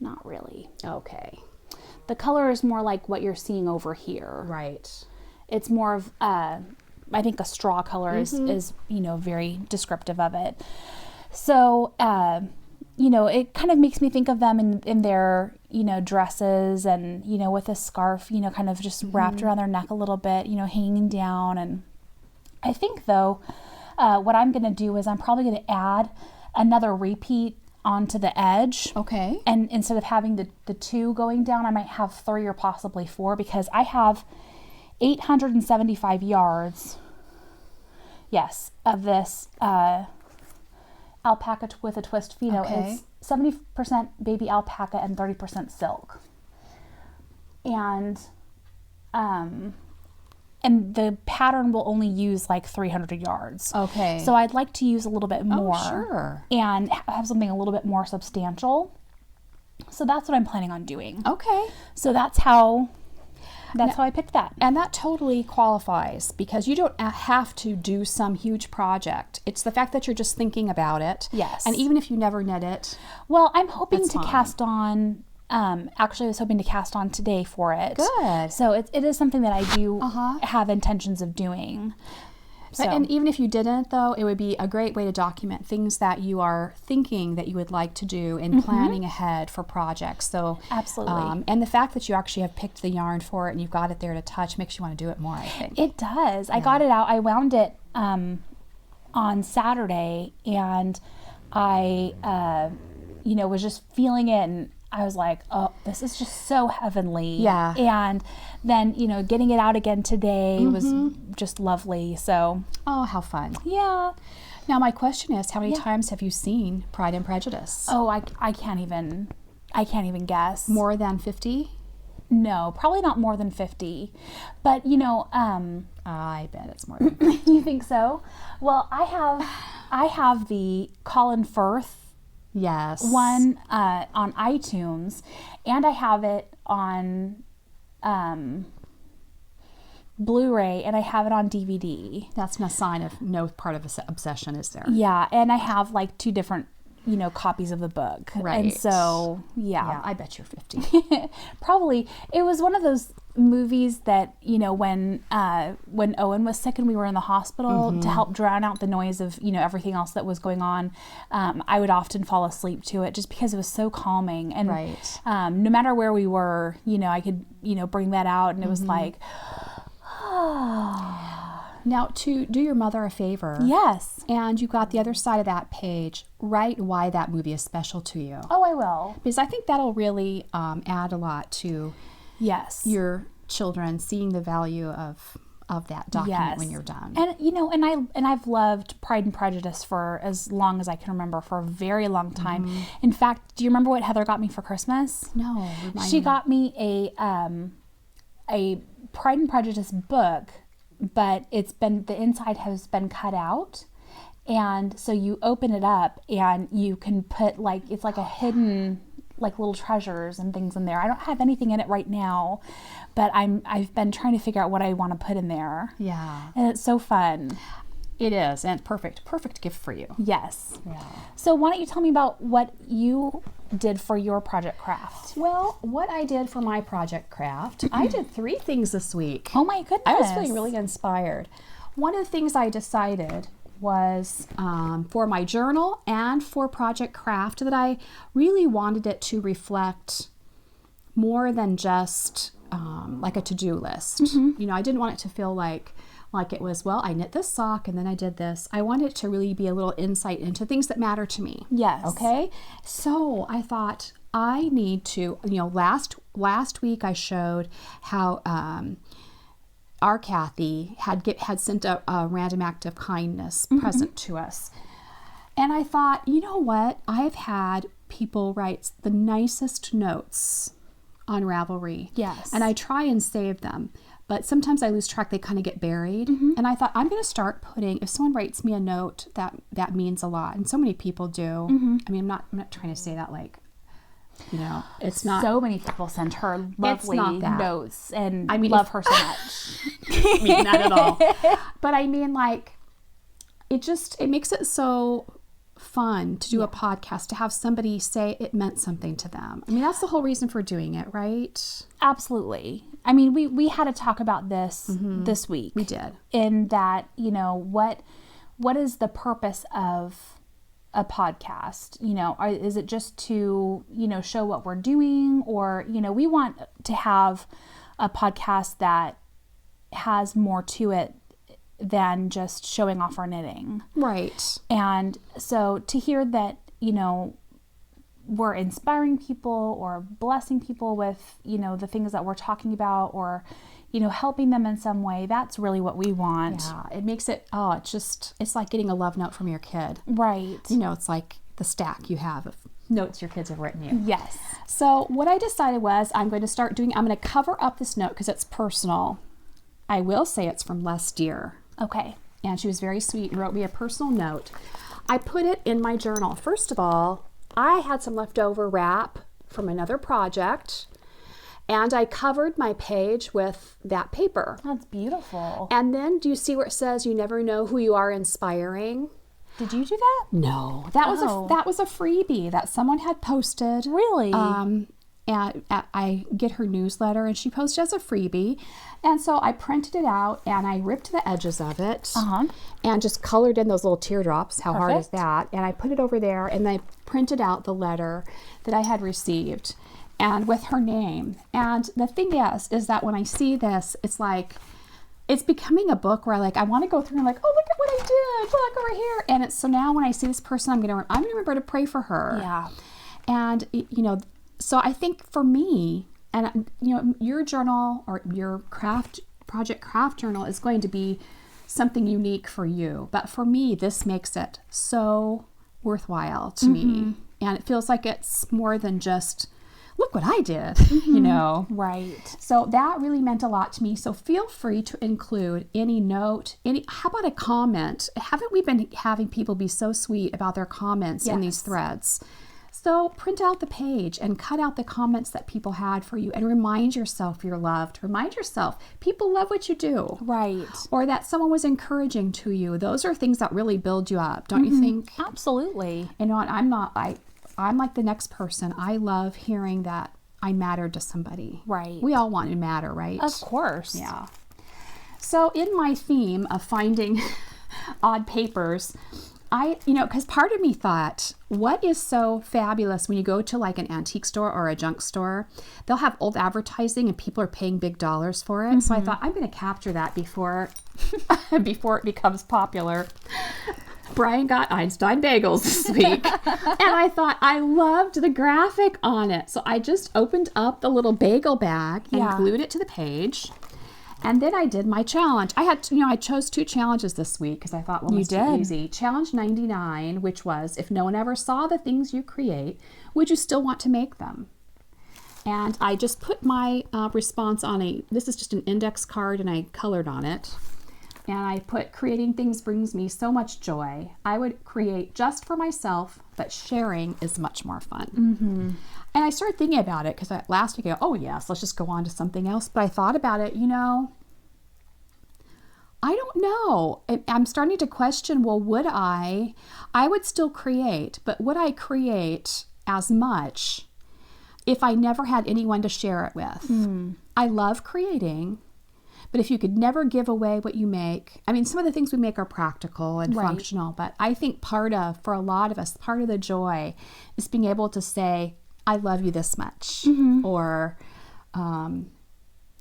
Not really. Okay. The color is more like what you're seeing over here. Right. It's more of, I think a straw color is, you know, very descriptive of it. So, you know, it kind of makes me think of them in their, you know, dresses and, you know, with a scarf, you know, kind of just wrapped around their neck a little bit, you know, hanging down. And I think, though, what I'm going to do is I'm probably going to add another repeat onto the edge. Okay. And instead of having the 2 going down, I might have 3 or possibly 4, because I have 875 yards, yes, of this alpaca with a twist Fino. Okay. It's 70% baby alpaca and 30% silk. And the pattern will only use like 300 yards. Okay. So I'd like to use a little bit more. Oh, sure. And have something a little bit more substantial. So that's what I'm planning on doing. Okay. So that's how I picked that. And that totally qualifies, because you don't have to do some huge project. It's the fact that you're just thinking about it. Yes. And even if you never knit it. Well, I'm hoping That's to fine. cast on, actually I was hoping to cast on today for it. Good. So it is something that I do have intentions of doing. So. And even if you didn't, though, it would be a great way to document things that you are thinking that you would like to do and planning ahead for projects. So Absolutely. And the fact that you actually have picked the yarn for it and you've got it there to touch makes you want to do it more, I think. It does. I got it out. I wound it on Saturday, and I, you know, was just feeling it, and I was like, oh, this is just so heavenly. Yeah. And then, you know, getting it out again today was just lovely. So, Oh, how fun. yeah. Now, my question is, how many times have you seen Pride and Prejudice? Oh, I can't even guess. More than 50? No, probably not more than 50. But, you know, I bet it's more than 50. you think so? Well, I have the Colin Firth Yes. one on iTunes, and I have it on Blu-ray, and I have it on DVD. That's a sign of no part of obsession, is there? Yeah, and I have like 2 different, copies of the book. Right. And so, Yeah, I bet you're 50. probably it was one of those movies that, when Owen was sick and we were in the hospital, to help drown out the noise of, everything else that was going on, I would often fall asleep to it just because it was so calming. And Right. No matter where we were, I could, bring that out, and it was like, Now, to do your mother a favor, yes. and you got the other side of that page, write why that movie is special to you. Oh, I will. Because I think that'll really add a lot to Yes. your children seeing the value of that document Yes. when you're done. And I've loved Pride and Prejudice for as long as I can remember, for a very long time. In fact, do you remember what Heather got me for Christmas? No, remind She me. got me a Pride and Prejudice book, but the inside has been cut out. And so you open it up and you can put it's like a hidden, like little treasures and things in there. I don't have anything in it right now, but I've been trying to figure out what I want to put in there. Yeah, And it's so fun. it is, and perfect gift for you. Yes. Yeah. So why don't you tell me about what you did for your project craft? Well, what I did for my project craft, I did 3 things this week. Oh my goodness. I was feeling really inspired. One of the things I decided was for my journal and for project craft that I really wanted it to reflect more than just like a to-do list. I didn't want it to feel like it was, well, I knit this sock and then I did this. I wanted it to really be a little insight into things that matter to me. Yes. Okay. So I thought I need to, last week I showed how our Kathy had sent a random act of kindness present to us. And I thought, you know what? I've had people write the nicest notes on Ravelry. Yes. And I try and save them. But sometimes I lose track, they kind of get buried. And I thought, I'm going to start putting, if someone writes me a note, that means a lot. And so many people do. I mean, I'm not trying to say that like, it's not. So many people send her lovely not that. notes, and I mean, love her so much. I mean, not at all. But I mean, like, it makes it so fun to do a podcast, to have somebody say it meant something to them. I mean, that's the whole reason for doing it, right? Absolutely. I mean, we had to talk about this this week. We did. In that, what is the purpose of a podcast? Is it just to, show what we're doing, or, we want to have a podcast that has more to it than just showing off our knitting. Right. And so to hear that, we're inspiring people or blessing people with, the things that we're talking about, or, helping them in some way, that's really what we want. Yeah. It makes it, it's like getting a love note from your kid. Right. It's like the stack you have of notes your kids have written you. Yes. So what I decided was I'm going to cover up this note because it's personal. I will say it's from last year. Okay. And she was very sweet and wrote me a personal note. I put it in my journal. First of all, I had some leftover wrap from another project, and I covered my page with that paper. That's beautiful. And then, do you see where it says you never know who you are inspiring? Did you do that? No, that was a freebie that someone had posted. Really? And I get her newsletter, and she posted as a freebie. And so I printed it out, and I ripped the edges of it and just colored in those little teardrops. How hard is that? And I put it over there, and I printed out the letter that I had received, and with her name. And the thing is that when I see this, it's like, it's becoming a book where I want to go through and like, oh, look at what I did. Look over here. And so now when I see this person, I'm going to remember to pray for her. Yeah. And, so I think for me, and your journal or your project craft journal is going to be something unique for you. But for me, this makes it so worthwhile to me. And it feels like it's more than just look what I did, you know. Right. So that really meant a lot to me. So feel free to include any note, how about a comment? Haven't we been having people be so sweet about their comments in these threads? So print out the page and cut out the comments that people had for you and remind yourself you're loved. Remind yourself people love what you do. Right. Or that someone was encouraging to you. Those are things that really build you up, don't you think? Absolutely. You know what? I'm like the next person. I love hearing that I mattered to somebody. Right. We all want to matter, right? Of course. Yeah. So in my theme of finding odd papers, because part of me thought, what is so fabulous when you go to like an antique store or a junk store, they'll have old advertising and people are paying big dollars for it. So I thought, I'm going to capture that before it becomes popular. Brian got Einstein bagels this week. And I thought I loved the graphic on it. So I just opened up the little bagel bag and glued it to the page. And then I did my challenge. I chose 2 challenges this week because I thought one was too easy. Challenge 99, which was, if no one ever saw the things you create, would you still want to make them? And I just put my response on this is just an index card and I colored on it. And I put, creating things brings me so much joy. I would create just for myself, but sharing is much more fun. And I started thinking about it because last week I go, oh yes, let's just go on to something else. But I thought about it, I don't know. I'm starting to question, well, I would still create, but would I create as much if I never had anyone to share it with? I love creating. But if you could never give away what you make, some of the things we make are practical and functional, but I think for a lot of us, part of the joy is being able to say, I love you this much, or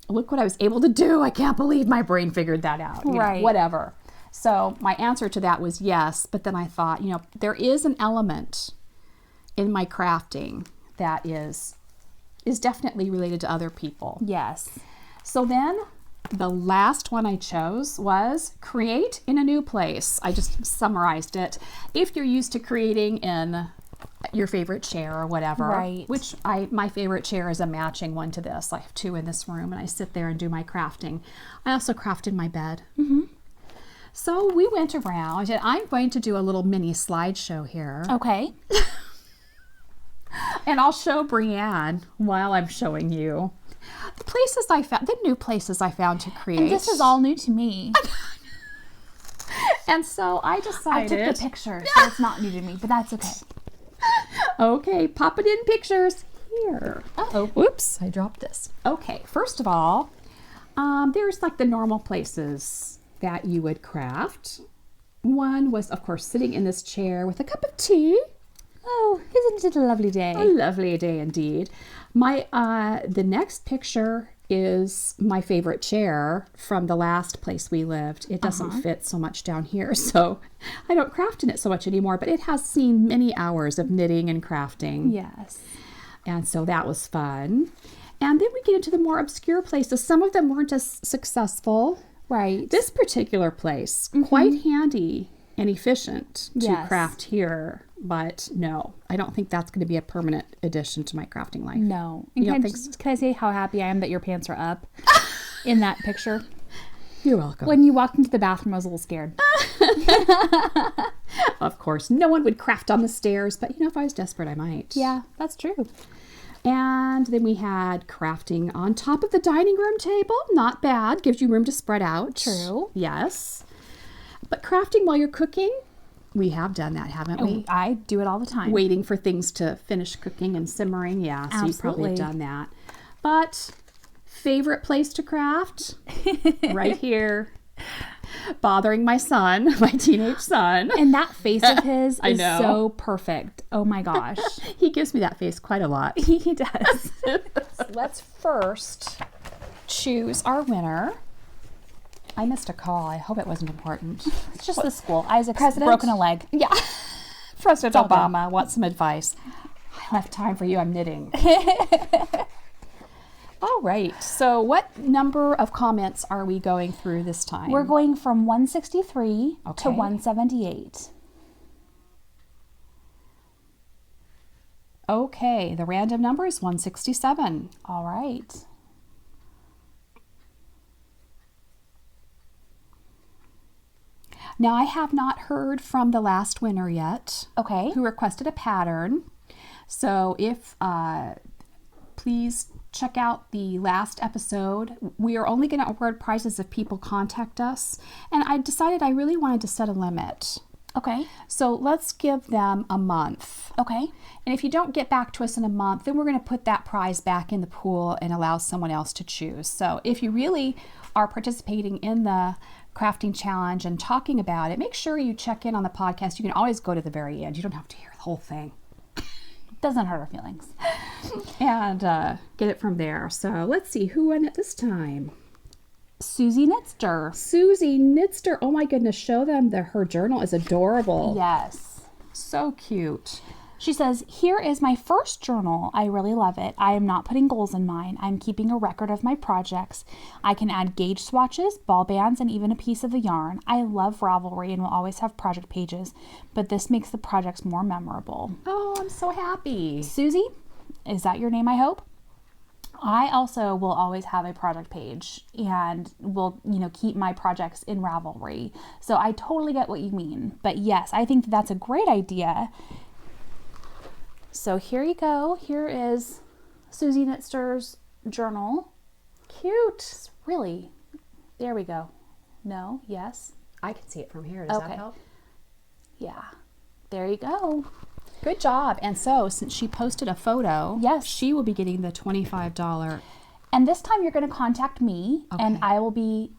look what I was able to do. I can't believe my brain figured that out, whatever. So my answer to that was yes, but then I thought, there is an element in my crafting that is definitely related to other people. Yes. So then the last one I chose was create in a new place. I just summarized it. If you're used to creating in your favorite chair or whatever, which my favorite chair is a matching one to this. I have 2 in this room and I sit there and do my crafting. I also craft in my bed. So we went around and I'm going to do a little mini slideshow here. Okay. And I'll show Brianne while I'm showing you the new places I found to create. And this is all new to me. And so I decided... I took the picture, so it's not new to me, but that's okay. Okay, pop it in pictures here. Uh-oh. Whoops, I dropped this. Okay, first of all, there's like the normal places that you would craft. One was, of course, sitting in this chair with a cup of tea. Oh, isn't it a lovely day? A lovely day indeed. The next picture is my favorite chair from the last place we lived. It doesn't fit so much down here, so I don't craft in it so much anymore, but it has seen many hours of knitting and crafting. Yes. And so that was fun. And then we get into the more obscure places. Some of them weren't as successful. Right. This particular place, quite handy and efficient to craft here. But no, I don't think that's going to be a permanent addition to my crafting life. No. You don't think can I say how happy I am that your pants are up in that picture? You're welcome. When you walked into the bathroom, I was a little scared. Of course, no one would craft on the stairs, but if I was desperate, I might. Yeah, that's true. And then we had crafting on top of the dining room table. Not bad. Gives you room to spread out. True. Yes. But crafting while you're cooking, we have done that, haven't we? I do it all the time. Waiting for things to finish cooking and simmering. Yeah, so you probably have done that. But favorite place to craft? Right here. Bothering my son, my teenage son. And that face of his I is know. so perfect. Oh my gosh. He gives me that face quite a lot. He does. Let's first choose our winner. I missed a call. I hope it wasn't important. It's just the school. Isaac's President? broken a leg. Yeah. President It's all good. Obama wants some advice. I don't have time for you. I'm knitting. All right. So what number of comments are we going through this time? We're going from 163 to Okay. 178. Okay, the random number is 167. All right. Now, I have not heard from the last winner yet. Okay. Who requested a pattern. So if, please check out the last episode. We are only going to award prizes if people contact us. And I decided I really wanted to set a limit. Okay. So let's give them a month. Okay. And if you don't get back to us in a month, then we're going to put that prize back in the pool and allow someone else to choose. So if you really are participating in the crafting challenge and talking about it, make sure you check in on the podcast. You can always go to the very end. You don't have to hear the whole thing. Doesn't hurt our feelings. And get it from there. So let's see who won it this time. Susie Knitster. Susie Knitster. Oh my goodness, show them that her journal is adorable. Yes. So cute. She says, here is my first journal. I really love it. I am not putting goals in mine. I'm keeping a record of my projects. I can add gauge swatches, ball bands, and even a piece of the yarn. I love Ravelry and will always have project pages, but this makes the projects more memorable. Oh, I'm so happy. Susie, is that your name, I hope? I also will always have a project page and will, keep my projects in Ravelry. So I totally get what you mean. But yes, I think that's a great idea. So here you go. Here is Susie Knitster's journal. Cute. Really? There we go. No? Yes? I can see it from here. Does that help? Yeah. There you go. Good job. And so, since she posted a photo, yes, she will be getting the $25. And this time you're going to contact me, and I will be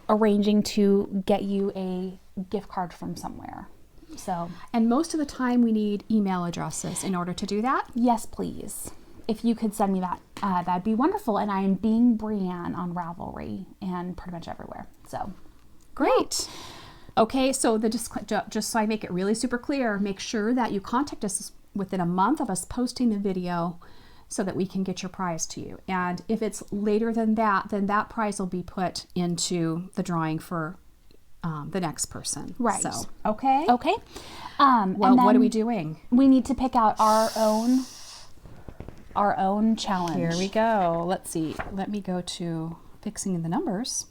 arranging to get you a gift card from somewhere. So, and most of the time we need email addresses in order to do that. Yes, please. If you could send me that, that'd be wonderful. And I am being Brianne on Ravelry and pretty much everywhere. So, great. Yeah. Okay, so just so I make it really super clear, make sure that you contact us within a month of us posting the video so that we can get your prize to you. And if it's later than that, then that prize will be put into the drawing for the next person. Right. So, okay. Okay. Well, what are we doing? We need to pick out our own challenge. Here we go. Let's see. Let me go to fixing the numbers.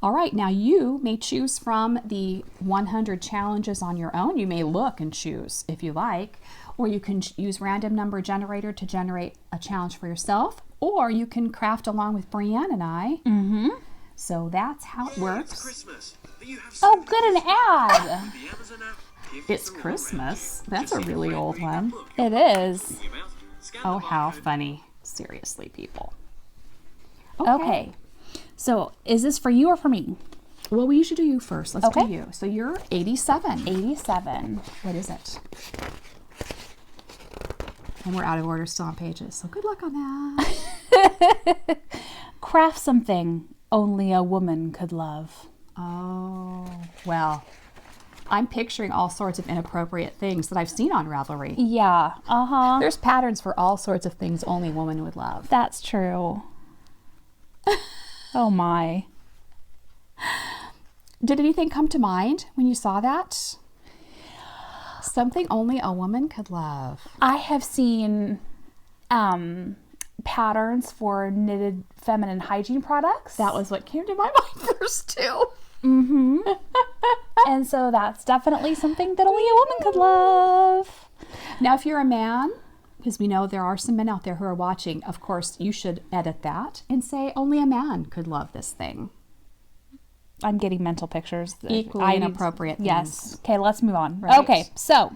All right, now you may choose from the 100 challenges on your own. You may look and choose if you like, or you can use random number generator to generate a challenge for yourself, or you can craft along with Brianne and I. Mm-hmm. So that's how it works. It's Christmas. Oh, good, an ad. It's Christmas. That's a really old one. It is. Oh, how funny. Seriously, people. Okay. So, is this for you or for me? Well, we usually do you first. Let's do you. So you're 87. 87. What is it? And we're out of order still on pages. So good luck on that. Craft something only a woman could love. Oh, well, I'm picturing all sorts of inappropriate things that I've seen on Ravelry. Yeah. Uh-huh. There's patterns for all sorts of things only a woman would love. That's true. Oh my. Did anything come to mind when you saw that? Something only a woman could love. I have seen patterns for knitted feminine hygiene products. That was what came to my mind first too. Mm-hmm. And so that's definitely something that only a woman could love. Now, if you're a man, because we know there are some men out there who are watching, of course, you should edit that and say only a man could love this thing. I'm getting mental pictures. Equally inappropriate things. Yes. Okay, let's move on. Right. Okay, so.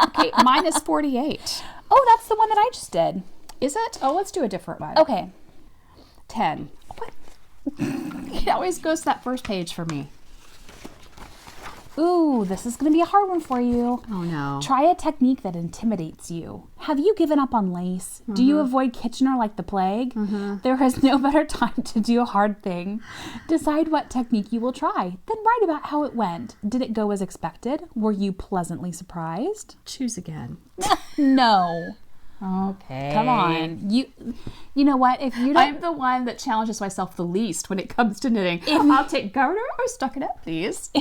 Okay, mine is 48. Oh, that's the one that I just did. Is it? Oh, let's do a different one. Okay. 10. What? It always goes to that first page for me. Ooh, this is going to be a hard one for you. Oh, no. Try a technique that intimidates you. Have you given up on lace? Do you avoid Kitchener like the plague? There is no better time to do a hard thing. Decide what technique you will try. Then write about how it went. Did it go as expected? Were you pleasantly surprised? Choose again. No. Okay. Come on. You know what? If you don't... I'm the one that challenges myself the least when it comes to knitting. I'll take garter or stockinette, please.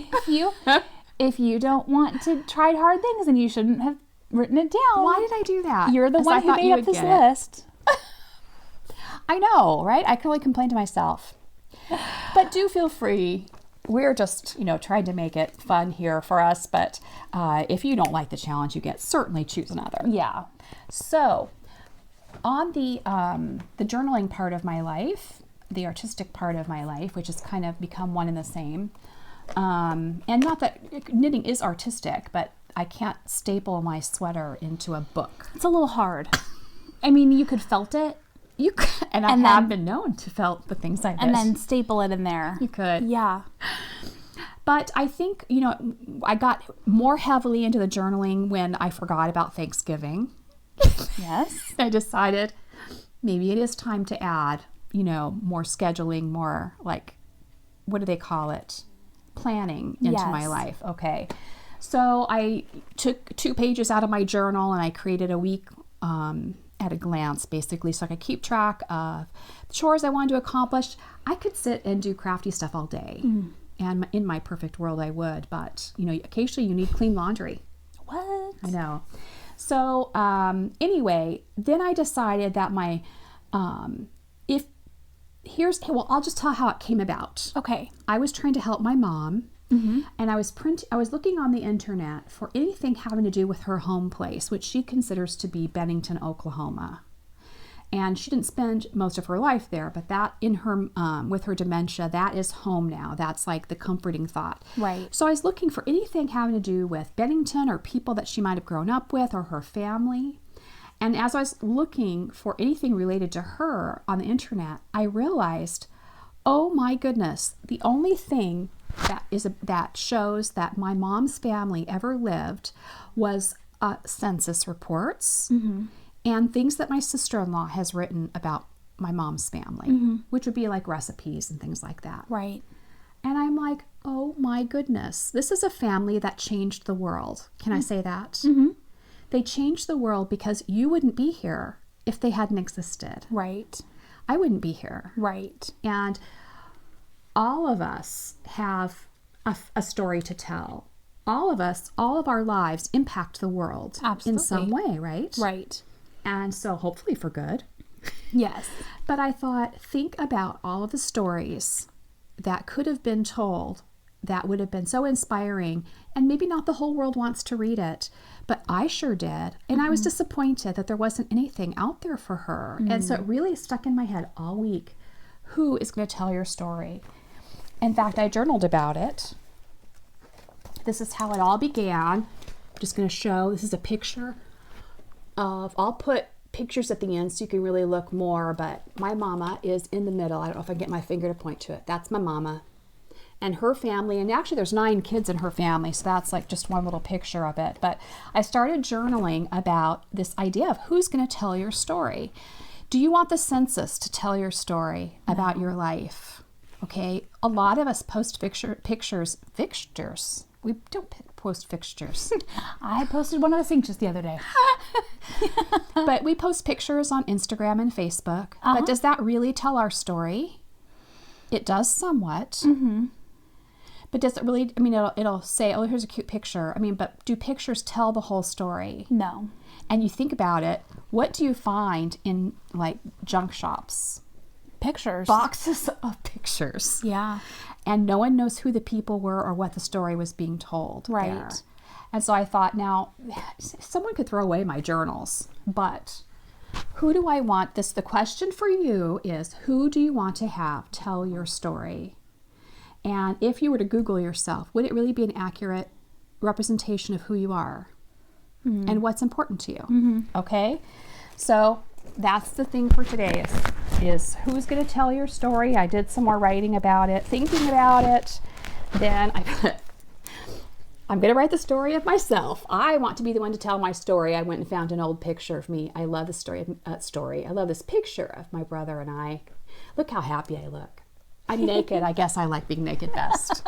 If you don't want to try hard things, then you shouldn't have written it down. Why did I do that? You're the 'Cause one I who thought made you up would this get it. list. I know, right? I can only complain to myself. But do feel free. We're just, trying to make it fun here for us. But if you don't like the challenge you get, certainly choose another. Yeah. So on the journaling part of my life, the artistic part of my life, which has kind of become one and the same, and not that knitting is artistic, but I can't staple my sweater into a book. It's a little hard. I mean, you could felt it. You could, and I have been known to felt the things like this. And then staple it in there. You could. Yeah. But I think, I got more heavily into the journaling when I forgot about Thanksgiving. Yes. I decided maybe it is time to add, more scheduling, more like, what do they call it? Planning into my Yes. life. Okay. So I took 2 pages out of my journal and I created a week at a glance, basically, so I could keep track of the chores I wanted to accomplish. I could sit and do crafty stuff all day. And in my perfect world, I would. But, occasionally you need clean laundry. What? I know. So anyway, then I decided that I'll just tell how it came about. Okay. I was trying to help my mom, and I was looking on the internet for anything having to do with her home place, which she considers to be Bennington, Oklahoma. And she didn't spend most of her life there, but that in her with her dementia, that is home now. That's like the comforting thought. Right. So I was looking for anything having to do with Bennington or people that she might have grown up with or her family. And as I was looking for anything related to her on the internet, I realized, oh my goodness, the only thing that shows that my mom's family ever lived was census reports and things that my sister-in-law has written about my mom's family, which would be like recipes and things like that. Right. And I'm like, oh my goodness, this is a family that changed the world. Can I say that? They changed the world because you wouldn't be here if they hadn't existed. Right. I wouldn't be here. Right. And all of us have a story to tell. All of our lives impact the world in some way, right? Right. And so hopefully for good. Yes. But I thought, think about all of the stories that could have been told that would have been so inspiring, and maybe not the whole world wants to read it, but I sure did. And I was disappointed that there wasn't anything out there for her. And so it really stuck in my head all week. Who is going to tell your story? In fact, I journaled about it. This is how it all began. I'm just going to show, this is a picture of, I'll put pictures at the end so you can really look more, but my mama is in the middle. I don't know if I can get my finger to point to it. That's my mama and her family. And actually there's 9 kids in her family, so that's like just one little picture of it. But I started journaling about this idea of who's going to tell your story. Do you want the census to tell your story about your life? Okay, a lot of us post fixtures. We don't post fixtures. I posted one of those things just the other day. But we post pictures on Instagram and Facebook. But does that really tell our story? It does somewhat. But does it really, it'll say, oh, here's a cute picture. But do pictures tell the whole story? No. And you think about it, what do you find in like junk shops? Pictures. Boxes of pictures. Yeah. And no one knows who the people were or what the story was being told. Right. There. And so I thought, now, someone could throw away my journals, but who do I want this? The question for you is, who do you want to have tell your story? And if you were to Google yourself, would it really be an accurate representation of who you are and what's important to you? Okay? So that's the thing for today is who's going to tell your story. I did some more writing about it, thinking about it. Then I'm going to write the story of myself. I want to be the one to tell my story. I went and found an old picture of me. I love this story. I love this picture of my brother and I. Look how happy I look. I'm naked. I guess I like being naked best.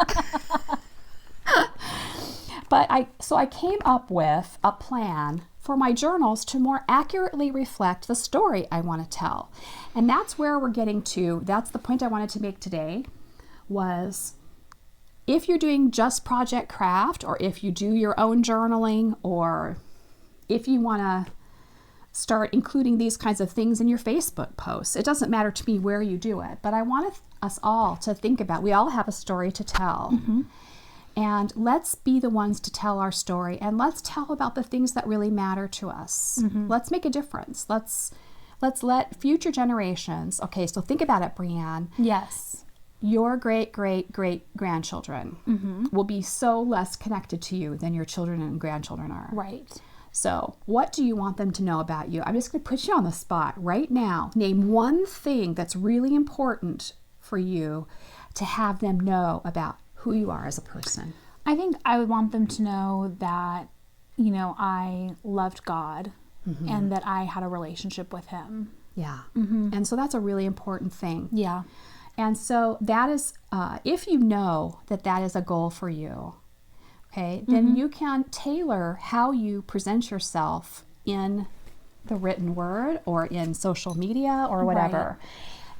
But I came up with a plan for my journals to more accurately reflect the story I want to tell. And that's where we're getting to. That's the point I wanted to make today was, if you're doing just project craft, or if you do your own journaling, or if you want to start including these kinds of things in your Facebook posts. It doesn't matter to me where you do it, but I want us all to think about, we all have a story to tell. And let's be the ones to tell our story, and let's tell about the things that really matter to us. Let's make a difference. Let's let future generations, okay, so think about it, Brianne. Yes. Your great-great-great-grandchildren will be so less connected to you than your children and grandchildren are. Right. So what do you want them to know about you? I'm just going to put you on the spot right now. Name one thing that's really important for you to have them know about who you are as a person. I think I would want them to know that, you know, I loved God and that I had a relationship with him. Yeah. And so that's a really important thing. Yeah. And so that is, if you know that that is a goal for you, okay, then you can tailor how you present yourself in the written word or in social media or whatever. Right.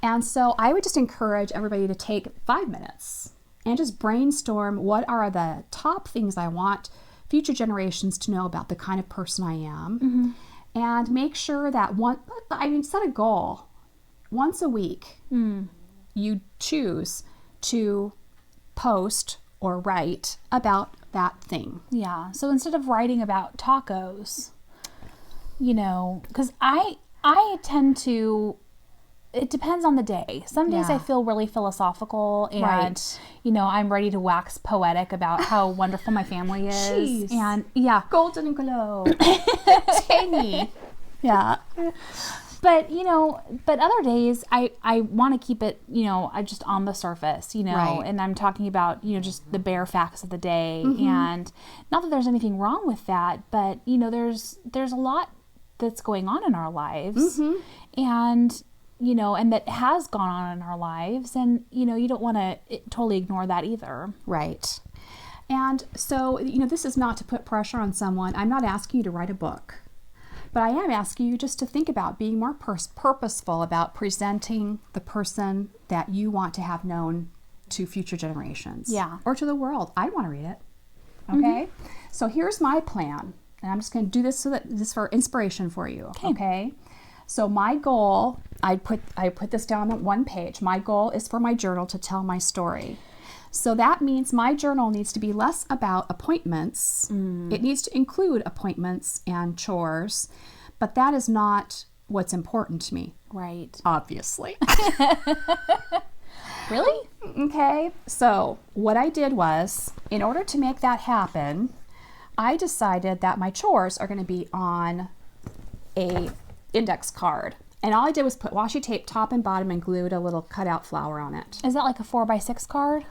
And so I would just encourage everybody to take 5 minutes and just brainstorm what are the top things I want future generations to know about the kind of person I am. And make sure that set a goal. Once a week, you choose to post or write about that thing. Yeah. So instead of writing about tacos, you know, because I tend to, it depends on the day. Some days I feel really philosophical and, you know, I'm ready to wax poetic about how wonderful my family is. Jeez. And yeah. Golden glow. Tangy. Yeah. But, you know, but other days I want to keep it, you know, I just on the surface, you know, and I'm talking about, you know, just the bare facts of the day. And not that there's anything wrong with that, but, you know, there's a lot that's going on in our lives and, you know, and that has gone on in our lives. And, you know, you don't want to totally ignore that either. Right. And so, you know, this is not to put pressure on someone. I'm not asking you to write a book. But I am asking you just to think about being more purposeful about presenting the person that you want to have known to future generations. Yeah. Or to the world. I want to read it. Okay? So here's my plan. And I'm just going to do this so that this is for inspiration for you. Okay? So my goal, I put this down on one page. My goal is for my journal to tell my story. So that means my journal needs to be less about appointments. It needs to include appointments and chores, but that is not what's important to me. Right. Obviously. Really? Okay. So what I did was, in order to make that happen, I decided that my chores are going to be on a index card. And all I did was put washi tape top and bottom and glued a little cutout flower on it. Is that like a 4x6 card?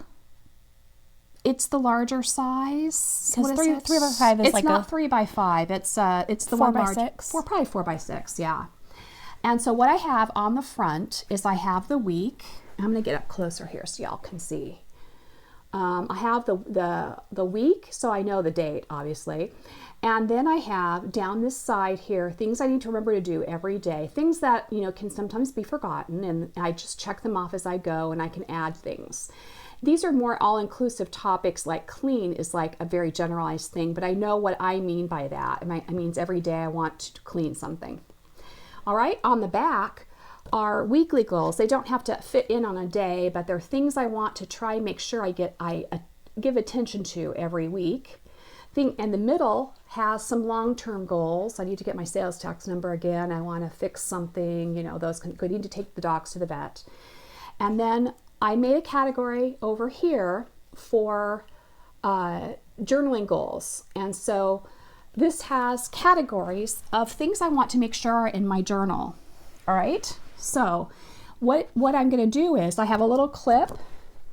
It's the larger size. Because 3x5 is it's like not 3x5. It's the 4x6. Probably 4x6. Yeah. And so what I have on the front is I have the week. I'm going to get up closer here so y'all can see. I have the week, so I know the date, obviously. And then I have down this side here things I need to remember to do every day. Things that, you know, can sometimes be forgotten, and I just check them off as I go, and I can add things. These are more all-inclusive topics, like clean is like a very generalized thing, but I know what I mean by that. It means every day I want to clean something. All right, on the back are weekly goals. They don't have to fit in on a day, but they're things I want to try and make sure I give attention to every week. And the middle has some long-term goals. I need to get my sales tax number again. I want to fix something, you know, those I need to take the dogs to the vet. And then I made a category over here for journaling goals. And so this has categories of things I want to make sure are in my journal. All right. So what I'm going to do is I have a little clip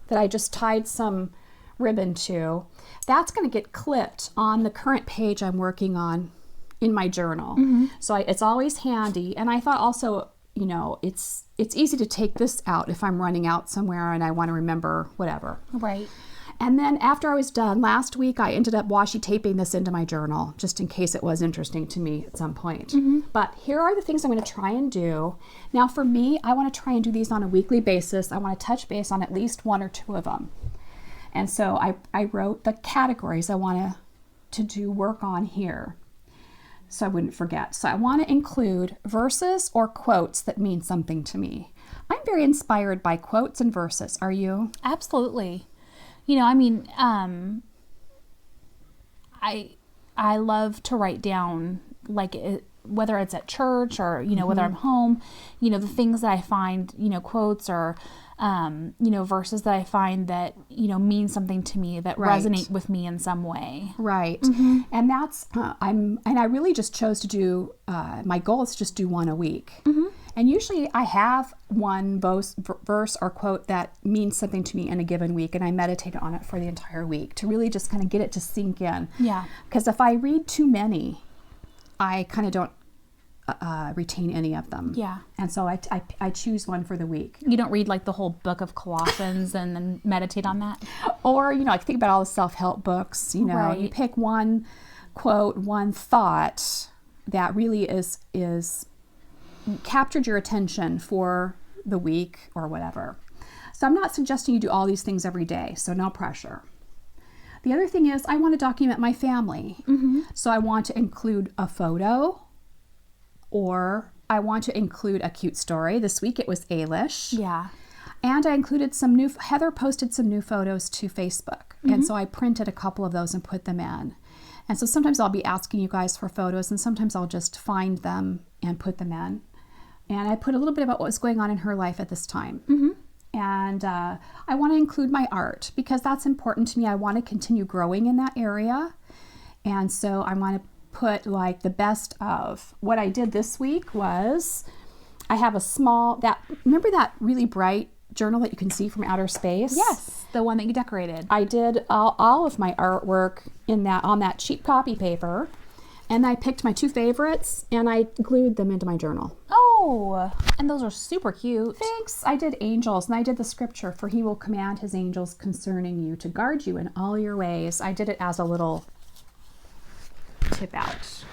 that I just tied some ribbon to. That's going to get clipped on the current page I'm working on in my journal. So it's always handy. And I thought also, you know, it's easy to take this out if I'm running out somewhere and I want to remember whatever. Right. And then after I was done, last week I ended up washi taping this into my journal, just in case it was interesting to me at some point. But here are the things I'm going to try and do. Now for me, I want to try and do these on a weekly basis. I want to touch base on at least one or two of them. And so I wrote the categories I want to do work on here. so I wouldn't forget. So I want to include verses or quotes that mean something to me. I'm very inspired by quotes and verses. Are you? Absolutely. You know, I mean, I love to write down, like, whether it's at church or, you know, whether I'm home, you know, the things that I find, you know, quotes or, you know, verses that I find that, you know, mean something to me, that resonate with me in some way. Right. And that's, and I really just chose to do, my goal is to just do one a week. And usually I have one verse or quote that means something to me in a given week, and I meditate on it for the entire week to really just kind of get it to sink in. Yeah. Because if I read too many, I kind of don't retain any of them. Yeah. And so I choose one for the week. You don't read like the whole book of Colossians and then meditate on that? Or, you know, I think about all the self-help books, you know, you pick one quote, one thought that really is captured your attention for the week or whatever. So I'm not suggesting you do all these things every day, so no pressure. The other thing is I want to document my family. So I want to include a photo, or I want to include a cute story. This week it was Ailish. Yeah. And I included Heather posted some new photos to Facebook. And so I printed a couple of those and put them in. And so sometimes I'll be asking you guys for photos, and sometimes I'll just find them and put them in. And I put a little bit about what was going on in her life at this time. And I want to include my art because that's important to me. I want to continue growing in that area. And so I want to put like the best of what I did this week was I have a small, remember that really bright journal that you can see from outer space? Yes, the one that you decorated. I did all of my artwork on that cheap copy paper. And I picked my two favorites and I glued them into my journal. Oh, and those are super cute. Thanks. I did angels, and I did the scripture, for he will command his angels concerning you to guard you in all your ways. I did it as a little tip out.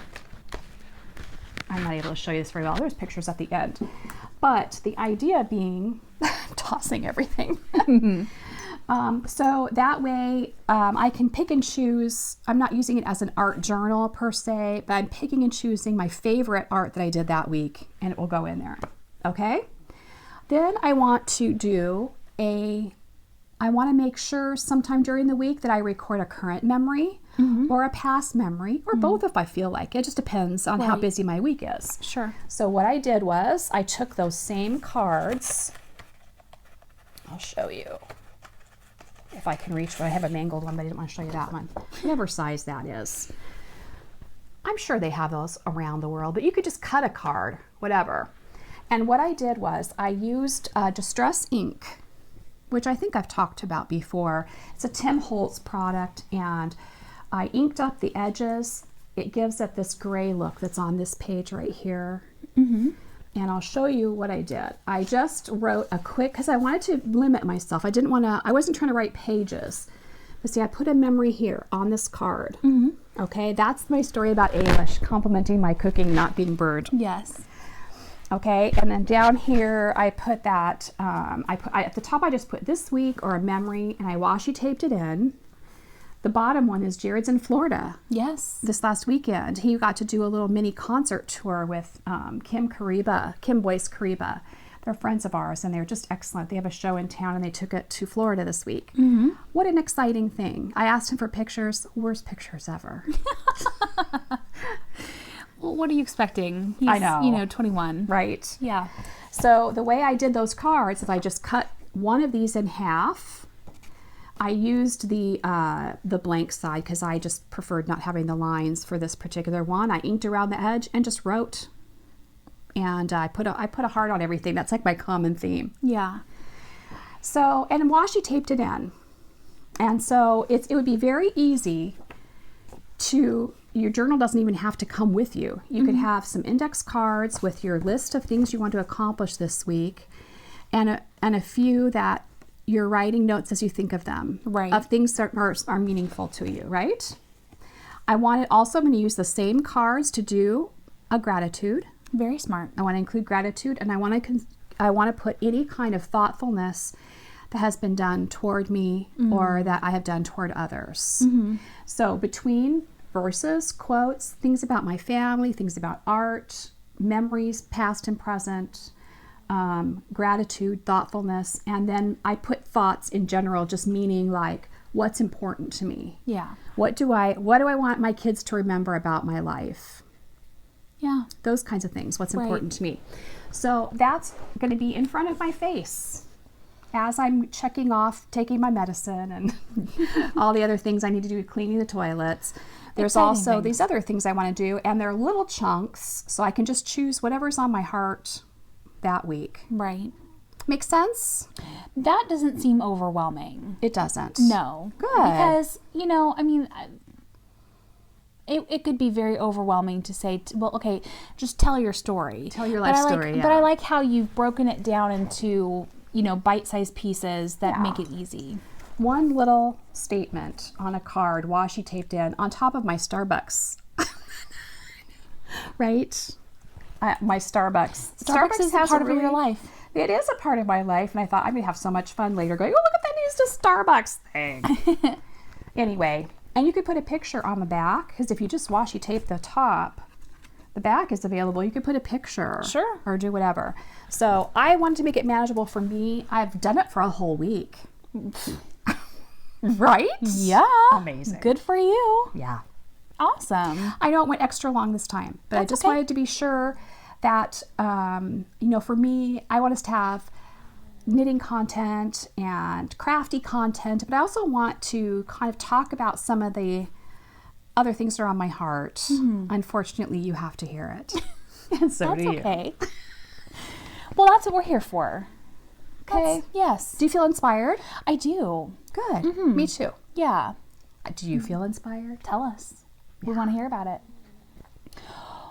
I'm not able to show you this very well. There's pictures at the end. But the idea being, tossing everything. So that way I can pick and choose. I'm not using it as an art journal per se, but I'm picking and choosing my favorite art that I did that week, and it will go in there. Okay? Then I want to make sure sometime during the week that I record a current memory or a past memory, or both if I feel like it. It just depends on how busy my week is. Sure. So what I did was I took those same cards. I'll show you. If I can reach, but I have a mangled one, but I didn't want to show you that one. Whatever size that is. I'm sure they have those around the world, but you could just cut a card, whatever. And what I did was I used Distress ink, which I think I've talked about before. It's a Tim Holtz product, and I inked up the edges. It gives it this gray look that's on this page right here. And I'll show you what I did. I just wrote a quick, because I wanted to limit myself. I wasn't trying to write pages. But see, I put a memory here on this card. Okay, that's my story about Ailish, complimenting my cooking not being burned. Yes. Okay, and then down here, I put that, at the top I just put this week or a memory, and I washi taped it in. The bottom one is Jared's in Florida. Yes. This last weekend. He got to do a little mini concert tour with Kim Boyce Kariba. They're friends of ours, and they're just excellent. They have a show in town, and they took it to Florida this week. What an exciting thing. I asked him for pictures. Worst pictures ever. Well, what are you expecting? I know. 21. Right. Yeah. So the way I did those cards is I just cut one of these in half. I used the blank side because I just preferred not having the lines for this particular one. I inked around the edge and just wrote. And I put a heart on everything. That's like my common theme. Yeah. So, and washi taped it in. And so it would be very easy your journal doesn't even have to come with you. You could have some index cards with your list of things you want to accomplish this week, and a few that you're writing notes as you think of them, right? Of things that are meaningful to you, right? I'm going to use the same cards to do a gratitude. Very smart. I want to include gratitude, and I want to put any kind of thoughtfulness that has been done toward me or that I have done toward others. So between verses, quotes, things about my family, things about art, memories, past and present, gratitude, thoughtfulness, and then I put thoughts in general, just meaning like what's important to me. Yeah. What do I want my kids to remember about my life? Yeah. Those kinds of things. What's Right. important to me. So that's going to be in front of my face as I'm checking off taking my medicine and all the other things I need to do, cleaning the toilets. There's Exciting also things. these other things I want to do, and they're little chunks, so I can just choose whatever's on my heart that week. Right. Make sense? That doesn't seem overwhelming. It doesn't. No. Good. Because, you know, I mean, it could be very overwhelming to say, well, okay, just tell your story. Tell your life story, But yeah. I like how you've broken it down into, you know, bite-sized pieces that Yeah. make it easy. One little statement on a card, washi taped in, on top of my Starbucks. Right? My Starbucks. Starbucks is a has part of really- your life. It is a part of my life, and I thought I'm going to have so much fun later going, oh, look at that news to Starbucks thing. Anyway, and you could put a picture on the back, because if you just washi tape the top, the back is available. You could put a picture. Sure. Or do whatever. So I wanted to make it manageable for me. I've done it for a whole week. Right? Yeah. Amazing. Good for you. Yeah. Awesome. I know it went extra long this time, but I That's just okay. wanted to be sure that, you know, for me, I want us to have knitting content and crafty content, but I also want to kind of talk about some of the other things that are on my heart. Mm-hmm. Unfortunately, you have to hear it. And so That's do you. okay. Well, that's what we're here for. Okay. Yes. Do you feel inspired? I do. Good. Mm-hmm. Me too. Yeah. Do you feel inspired? Tell us. We want to hear about it.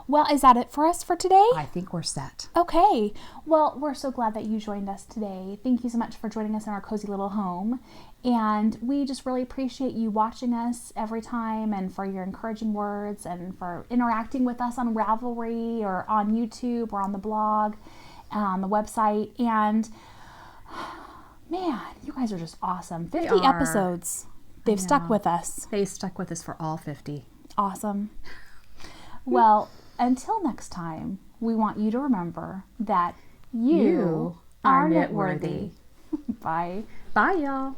Well, is that it for us for today? I think we're set. Okay. Well, we're so glad that you joined us today. Thank you so much for joining us in our cozy little home. And we just really appreciate you watching us every time and for your encouraging words and for interacting with us on Ravelry or on YouTube or on the blog, on the website. And man, you guys are just awesome. 50 are. episodes. They've stuck know. with us. They stuck with us for all 50. Awesome. Well, until next time, we want you to remember that you are are knitworthy. knitworthy. Bye. Bye, y'all.